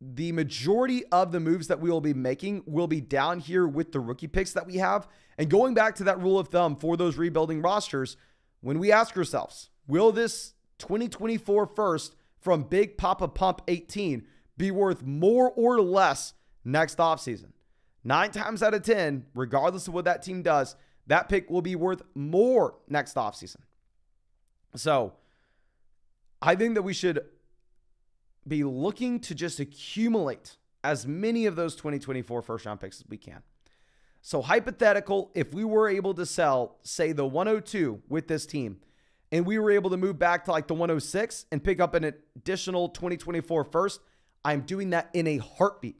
The majority of the moves that we will be making will be down here with the rookie picks that we have. And going back to that rule of thumb for those rebuilding rosters, when we ask ourselves, will this 2024 first from Big Papa Pump 18 be worth more or less next offseason? 9 times out of 10, regardless of what that team does, that pick will be worth more next offseason. So I think that we should be looking to just accumulate as many of those 2024 first round picks as we can. So hypothetical, if we were able to sell, say, the 102 with this team, and we were able to move back to like the 106 and pick up an additional 2024 first, I'm doing that in a heartbeat.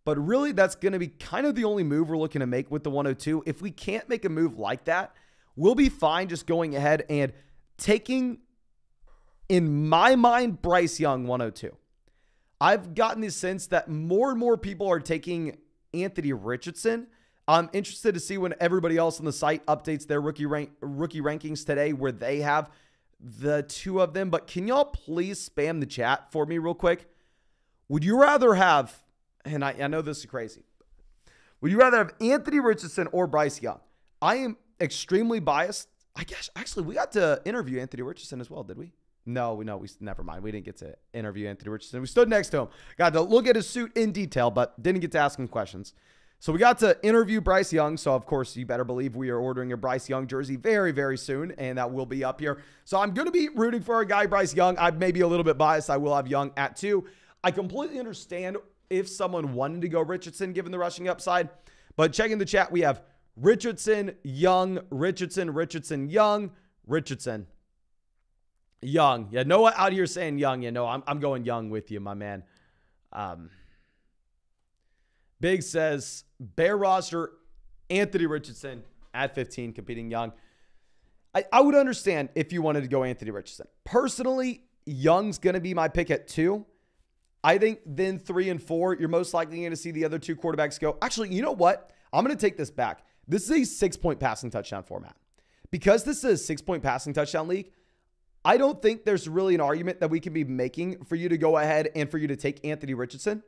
But really, that's going to be kind of the only move we're looking to make with the 102. If we can't make a move like that, we'll be fine just going ahead and taking, in my mind, Bryce Young 102. I've gotten the sense that more and more people are taking Anthony Richardson. I'm interested to see when everybody else on the site updates their rookie rankings today, where they have the two of them. But can y'all please spam the chat for me real quick? Would you rather have, and I know this is crazy, would you rather have Anthony Richardson or Bryce Young? I am extremely biased. I guess, actually, we got to interview Anthony Richardson as well, did we? No, we never mind. We didn't get to interview Anthony Richardson. We stood next to him. Got to look at his suit in detail, but didn't get to ask him questions. So we got to interview Bryce Young. So, of course, you better believe we are ordering a Bryce Young jersey very, very soon, and that will be up here. So I'm going to be rooting for our guy, Bryce Young. I may be a little bit biased. I will have Young at 2. I completely understand if someone wanted to go Richardson, given the rushing upside. But checking the chat, we have Richardson, Young, Richardson, Richardson, Young, Richardson, Young. Yeah, Noah out here saying Young. Yeah, no, I'm going Young with you, my man. Big says, Bear roster, Anthony Richardson at 15, competing Young. I would understand if you wanted to go Anthony Richardson. Personally, Young's going to be my pick at 2. I think then 3 and 4, you're most likely going to see the other 2 quarterbacks go. Actually, you know what? I'm going to take this back. This is a 6-point passing touchdown format. Because this is a 6-point passing touchdown league, I don't think there's really an argument that we can be making for you to go ahead and for you to take Anthony Richardson.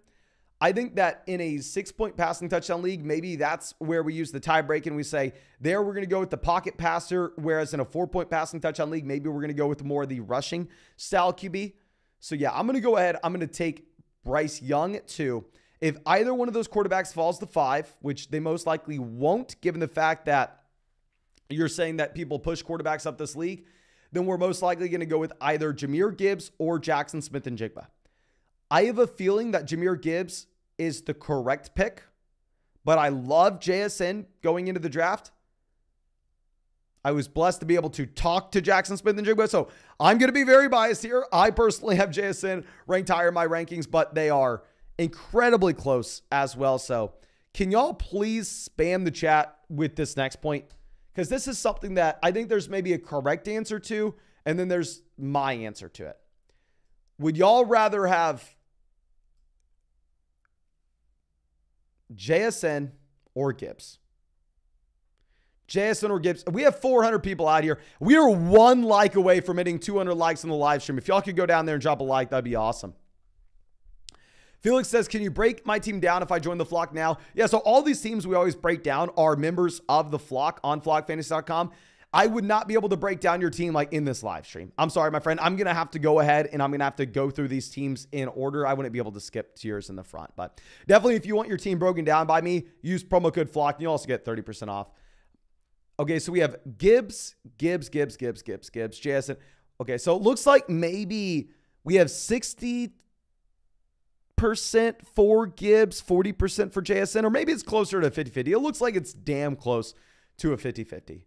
I think that in a 6-point passing touchdown league, maybe that's where we use the tie break and we say, there we're going to go with the pocket passer, whereas in a 4-point passing touchdown league, maybe we're going to go with more of the rushing style QB. So yeah, I'm going to go ahead. I'm going to take Bryce Young at 2. If either one of those quarterbacks falls to 5, which they most likely won't, given the fact that you're saying that people push quarterbacks up this league, then we're most likely going to go with either Jahmyr Gibbs or Jackson Smith-Njigba. I have a feeling that Jahmyr Gibbs is the correct pick, but I love JSN going into the draft. I was blessed to be able to talk to Jackson Smith and Jigba. So I'm going to be very biased here. I personally have JSN ranked higher in my rankings, but they are incredibly close as well. So can y'all please spam the chat with this next point? Because this is something that I think there's maybe a correct answer to, and then there's my answer to it. Would y'all rather have JSN or Gibbs? JSN or Gibbs? We have 400 people out here. We are one like away from hitting 200 likes on the live stream. If y'all could go down there and drop a like, that'd be awesome. Felix says, can you break my team down if I join the flock now? Yeah, so all these teams we always break down are members of the flock on flockfantasy.com. I would not be able to break down your team like in this live stream. I'm sorry, my friend. I'm going to have to go ahead and I'm going to have to go through these teams in order. I wouldn't be able to skip tiers in the front. But definitely, if you want your team broken down by me, use promo code flock and you also get 30% off. Okay, so we have Gibbs, JSN. Okay, so it looks like maybe we have 60% for Gibbs, 40% for JSN, or maybe it's closer to 50-50. It looks like it's damn close to a 50-50.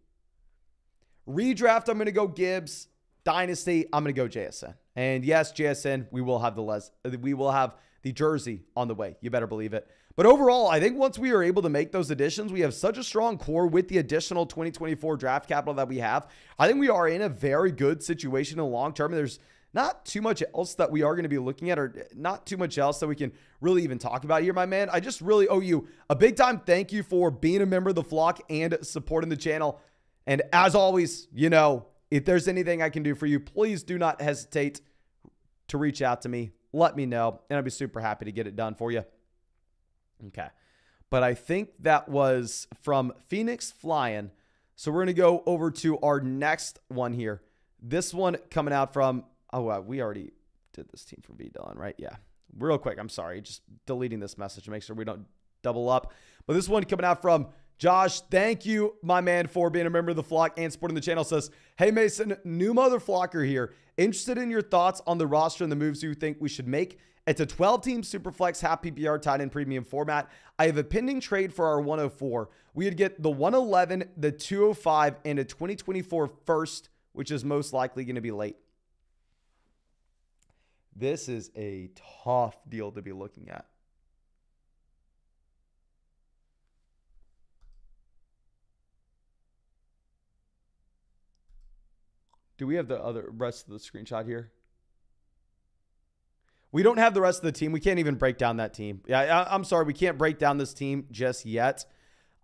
Redraft, I'm going to go Gibbs. Dynasty, I'm going to go JSN. And yes, JSN, we will have the jersey on the way. You better believe it. But overall, I think once we are able to make those additions, we have such a strong core with the additional 2024 draft capital that we have. I think we are in a very good situation in the long term. There's not too much else that we are going to be looking at, or not too much else that we can really even talk about here, my man. I just really owe you a big time thank you for being a member of the flock and supporting the channel. And as always, you know, if there's anything I can do for you, please do not hesitate to reach out to me. Let me know, and I'll be super happy to get it done for you. Okay. But I think that was from Phoenix Flying. So we're going to go over to our next one here. This one coming out from, we already did this team for V Dillon, right? Yeah. Real quick. I'm sorry. Just deleting this message to make sure we don't double up. But this one coming out from Josh. Thank you, my man, for being a member of the flock and supporting the channel. Says, hey, Mason, new mother flocker here. Interested in your thoughts on the roster and the moves you think we should make. It's a 12-team Superflex half PPR tight end premium format. I have a pending trade for our 104. We would get the 111, the 205, and a 2024 first, which is most likely going to be late. This is a tough deal to be looking at. Do we have the other rest of the screenshot here? We don't have the rest of the team. We can't even break down that team. Yeah, I'm sorry. We can't break down this team just yet.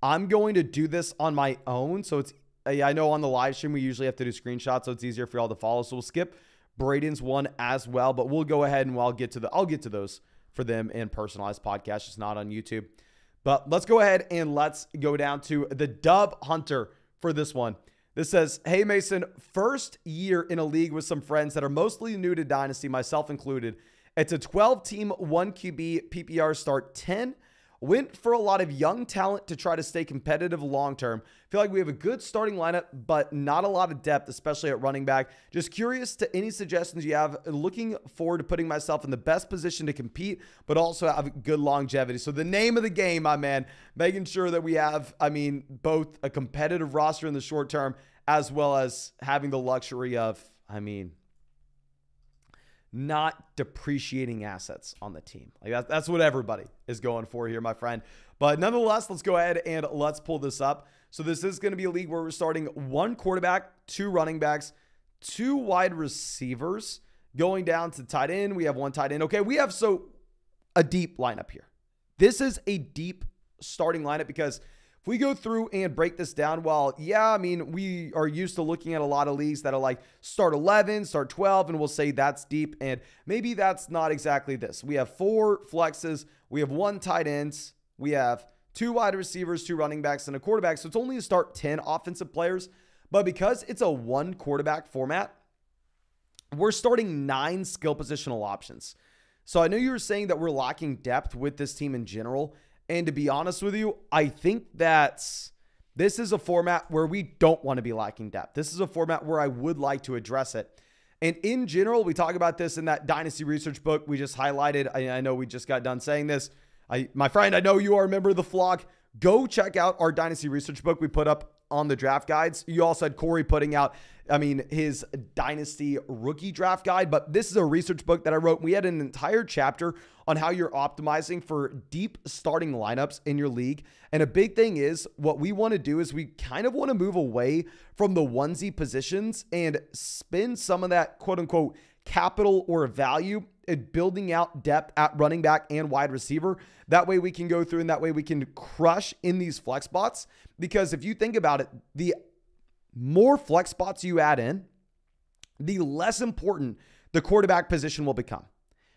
I'm going to do this on my own. So it's, I know on the live stream, we usually have to do screenshots, so it's easier for y'all to follow. So we'll skip Braden's one as well, but we'll go ahead and I'll get to those for them in personalized podcasts, just not on YouTube. But let's go ahead and let's go down to the Dub Hunter for this one. This says, hey, Mason, first year in a league with some friends that are mostly new to Dynasty, myself included. It's a 12-team, 1 QB PPR start 10. Went for a lot of young talent to try to stay competitive long-term. Feel like we have a good starting lineup, but not a lot of depth, especially at running back. Just curious to any suggestions you have. Looking forward to putting myself in the best position to compete, but also have good longevity. So the name of the game, my man, making sure that we have, both a competitive roster in the short term, as well as having the luxury of, not depreciating assets on the team. Like that's what everybody is going for here, my friend. But nonetheless, let's go ahead and let's pull this up. So this is going to be a league where we're starting 1 quarterback, 2 running backs, 2 wide receivers, going down to tight end. We have 1 tight end. Okay, we have a deep lineup here. This is a deep starting lineup because if we go through and break this down, we are used to looking at a lot of leagues that are like start 11, start 12, and we'll say that's deep. And maybe that's not exactly this. We have 4 flexes. We have 1 tight ends. We have 2 wide receivers, 2 running backs, and a quarterback. So it's only to start 10 offensive players. But because it's a 1 quarterback format, we're starting 9 skill positional options. So I know you were saying that we're lacking depth with this team in general. And to be honest with you, I think that this is a format where we don't want to be lacking depth. This is a format where I would like to address it. And in general, we talk about this in that Dynasty research book we just highlighted. I know we just got done saying this. My friend, I know you are a member of the flock. Go check out our Dynasty research book we put up on the draft guides. You also had Corey putting out, his Dynasty rookie draft guide, but this is a research book that I wrote. We had an entire chapter on how you're optimizing for deep starting lineups in your league. And a big thing is what we want to do is we kind of want to move away from the onesie positions and spend some of that quote unquote capital or value in building out depth at running back and wide receiver. That way we can go through and that way we can crush in these flex spots. Because if you think about it, the more flex spots you add in, the less important the quarterback position will become.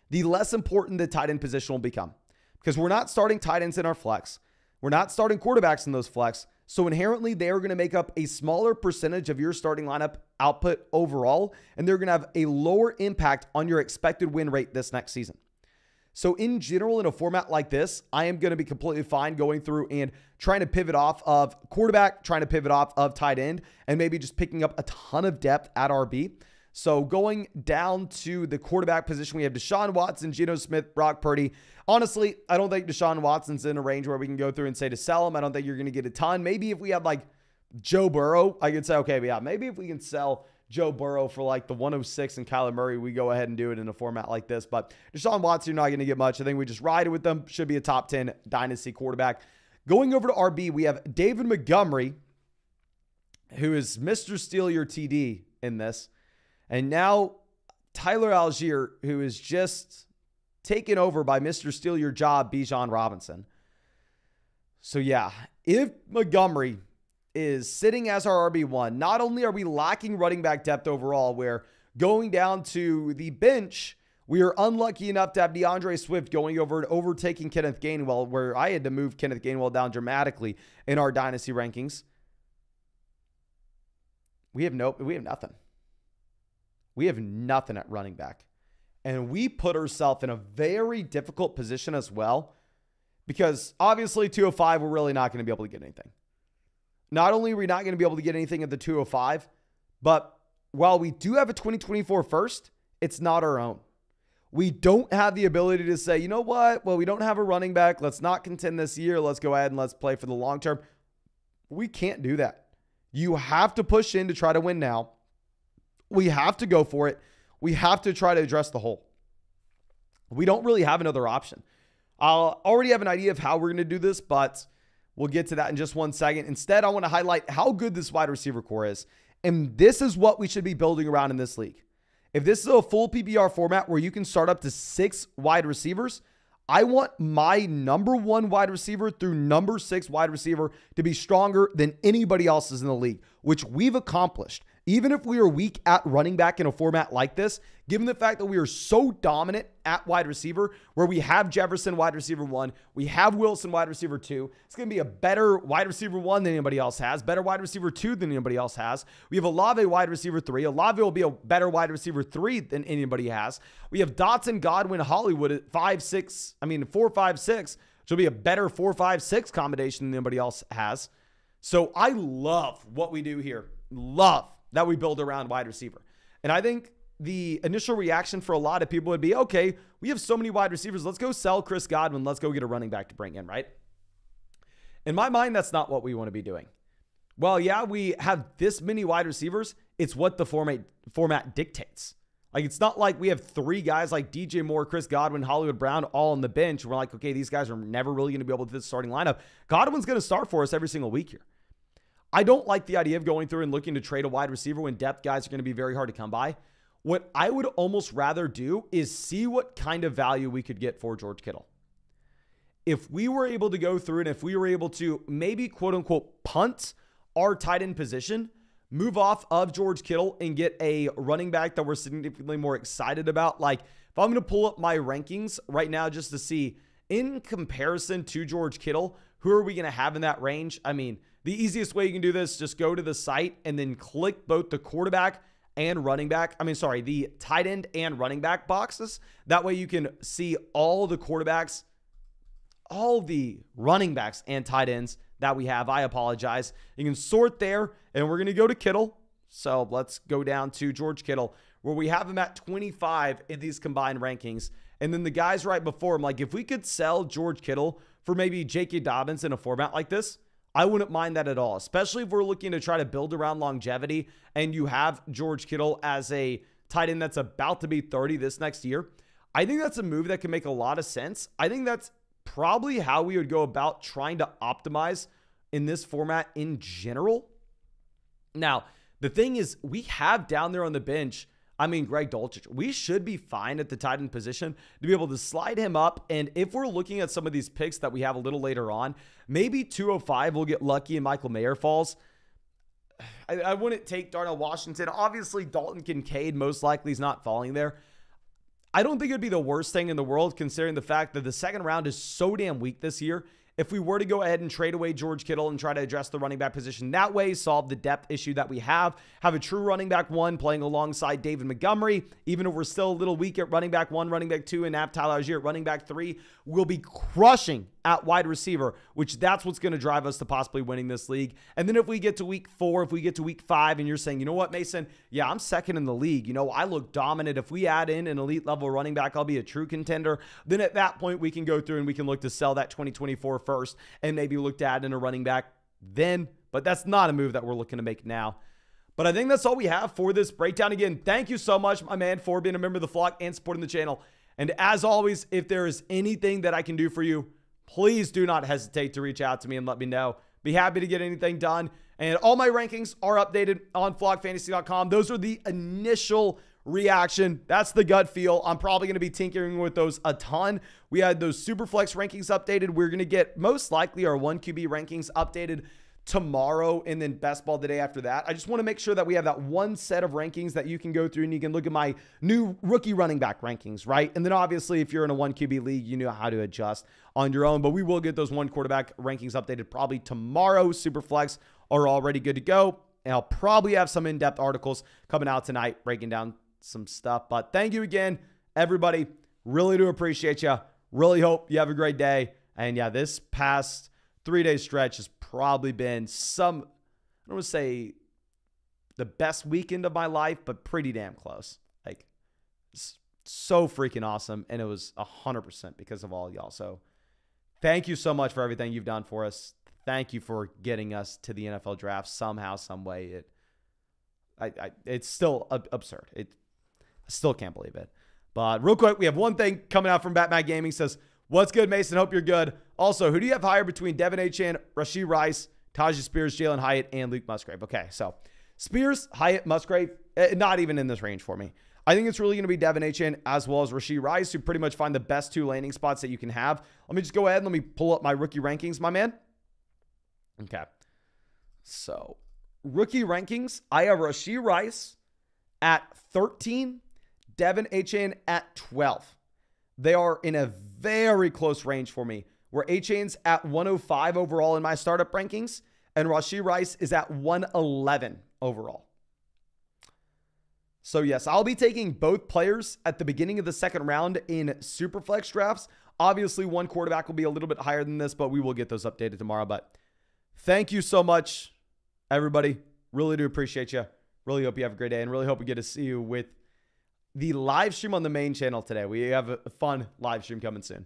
The less important the tight end position will become. Because we're not starting tight ends in our flex. We're not starting quarterbacks in those flex. So inherently, they are going to make up a smaller percentage of your starting lineup output overall, and they're going to have a lower impact on your expected win rate this next season. So in general, in a format like this, I am going to be completely fine going through and trying to pivot off of quarterback, trying to pivot off of tight end, and maybe just picking up a ton of depth at RB. So going down to the quarterback position, we have Deshaun Watson, Geno Smith, Brock Purdy. Honestly, I don't think Deshaun Watson's in a range where we can go through and say to sell him. I don't think you're going to get a ton. Maybe if we had like Joe Burrow, I could say, okay, but yeah, maybe if we can sell Joe Burrow for like the 106 and Kyler Murray, we go ahead and do it in a format like this. But Deshaun Watson, you're not going to get much. I think we just ride it with them. Should be a top 10 dynasty quarterback. Going over to RB, we have David Montgomery, who is Mr. Steal Your TD in this. And now Tyler Algier, who is just taken over by Mr. Steal Your Job, Bijan Robinson. So yeah, if Montgomery is sitting as our RB1, not only are we lacking running back depth overall, where going down to the bench, we are unlucky enough to have DeAndre Swift going over and overtaking Kenneth Gainwell, where I had to move Kenneth Gainwell down dramatically in our dynasty rankings. We have nothing. We have nothing at running back. And we put ourselves in a very difficult position as well, because obviously 205, we're really not going to be able to get anything. Not only are we not going to be able to get anything at the 205, but while we do have a 2024 first, it's not our own. We don't have the ability to say, you know what? Well, we don't have a running back. Let's not contend this year. Let's go ahead and let's play for the long term. We can't do that. You have to push in to try to win now. We have to go for it. We have to try to address the hole. We don't really have another option. I'll already have an idea of how we're going to do this, but we'll get to that in just one second. Instead, I want to highlight how good this wide receiver core is. And this is what we should be building around in this league. If this is a full PPR format where you can start up to 6 wide receivers, I want my number 1 wide receiver through number 6 wide receiver to be stronger than anybody else's in the league, which we've accomplished. Even if we are weak at running back in a format like this, given the fact that we are so dominant at wide receiver, where we have Jefferson wide receiver 1, we have Wilson wide receiver 2, it's going to be a better wide receiver 1 than anybody else has, better wide receiver 2 than anybody else has. We have Olave wide receiver 3. Olave will be a better wide receiver 3 than anybody has. We have Dotson, Godwin, Hollywood at 4, 5, 6, which will be a better 4, 5, 6 combination than anybody else has. So I love what we do here. Love that we build around wide receiver. And I think the initial reaction for a lot of people would be, okay, we have so many wide receivers. Let's go sell Chris Godwin. Let's go get a running back to bring in, right? In my mind, that's not what we want to be doing. Well, yeah, we have this many wide receivers. It's what the format dictates. Like, it's not like we have 3 guys like DJ Moore, Chris Godwin, Hollywood Brown all on the bench. We're like, okay, these guys are never really going to be able to do the starting lineup. Godwin's going to start for us every single week here. I don't like the idea of going through and looking to trade a wide receiver when depth guys are going to be very hard to come by. What I would almost rather do is see what kind of value we could get for George Kittle. If we were able to go through and if we were able to maybe quote unquote punt our tight end position, move off of George Kittle and get a running back that we're significantly more excited about. Like, if I'm going to pull up my rankings right now just to see in comparison to George Kittle, who are we going to have in that range? I mean, the easiest way you can do this, just go to the site and then click both the quarterback and running back. The tight end and running back boxes. That way you can see all the quarterbacks, all the running backs and tight ends that we have. I apologize. You can sort there, and we're going to go to Kittle. So let's go down to George Kittle, where we have him at 25 in these combined rankings. And then the guys right before him, like if we could sell George Kittle for maybe J.K. Dobbins in a format like this, I wouldn't mind that at all, especially if we're looking to try to build around longevity and you have George Kittle as a tight end that's about to be 30 this next year. I think that's a move that can make a lot of sense. I think that's probably how we would go about trying to optimize in this format in general. Now, the thing is, we have down there on the bench, Greg Dulcich. We should be fine at the tight end position to be able to slide him up. And if we're looking at some of these picks that we have a little later on, maybe 205 we'll get lucky and Michael Mayer falls. I wouldn't take Darnell Washington. Obviously, Dalton Kincaid most likely is not falling there. I don't think it'd be the worst thing in the world considering the fact that the second round is so damn weak this year. If we were to go ahead and trade away George Kittle and try to address the running back position that way, solve the depth issue that we have a true running back one playing alongside David Montgomery, even if we're still a little weak at running back one, running back two, and have Tyler Algier at running back three, we'll be crushing at wide receiver, which that's what's going to drive us to possibly winning this league. And then if we get to week 4, if we get to week 5, and you're saying, you know what, Mason? Yeah, I'm second in the league. You know, I look dominant. If we add in an elite level running back, I'll be a true contender. Then at that point, we can go through and we can look to sell that 2024 first and maybe look to add in a running back then. But that's not a move that we're looking to make now. But I think that's all we have for this breakdown. Again, thank you so much, my man, for being a member of the flock and supporting the channel. And as always, if there is anything that I can do for you, please do not hesitate to reach out to me and let me know. Be happy to get anything done. And all my rankings are updated on flockfantasy.com. Those are the initial reaction. That's the gut feel. I'm probably going to be tinkering with those a ton. We had those Superflex rankings updated. We're going to get most likely our 1QB rankings updated tomorrow and then best ball the day after that. I just want to make sure that we have that one set of rankings that you can go through and you can look at my new rookie running back rankings, right? And then obviously if you're in a 1QB league, you know how to adjust on your own, but we will get those one quarterback rankings updated probably tomorrow. Superflex are already good to go. And I'll probably have some in-depth articles coming out tonight breaking down some stuff. But thank you again, everybody. Really do appreciate you. Really hope you have a great day. And yeah, this past 3-day stretch has probably been I don't want to say the best weekend of my life, but pretty damn close. Like, it's so freaking awesome. And it was 100% because of all y'all. So thank you so much for everything you've done for us. Thank you for getting us to the NFL draft somehow, some way. It's still absurd. I still can't believe it. But real quick, we have one thing coming out from Batman Gaming. Says, what's good, Mason? Hope you're good. Also, who do you have higher between Devin Achane, Rashee Rice, Tajay Spears, Jalen Hyatt, and Luke Musgrave? Okay, so Spears, Hyatt, Musgrave, not even in this range for me. I think it's really going to be Devin Achane as well as Rashee Rice, who pretty much find the best 2 landing spots that you can have. Let me just go ahead and let me pull up my rookie rankings, my man. Okay, so rookie rankings, I have Rashee Rice at 13, Devin Achane at 12. They are in a very close range for me, where Achane's at 105 overall in my startup rankings, and Rashee Rice is at 111 overall. So yes, I'll be taking both players at the beginning of the second round in Superflex drafts. Obviously, one quarterback will be a little bit higher than this, but we will get those updated tomorrow. But thank you so much, everybody. Really do appreciate you. Really hope you have a great day, and really hope we get to see you with the live stream on the main channel today. We have a fun live stream coming soon.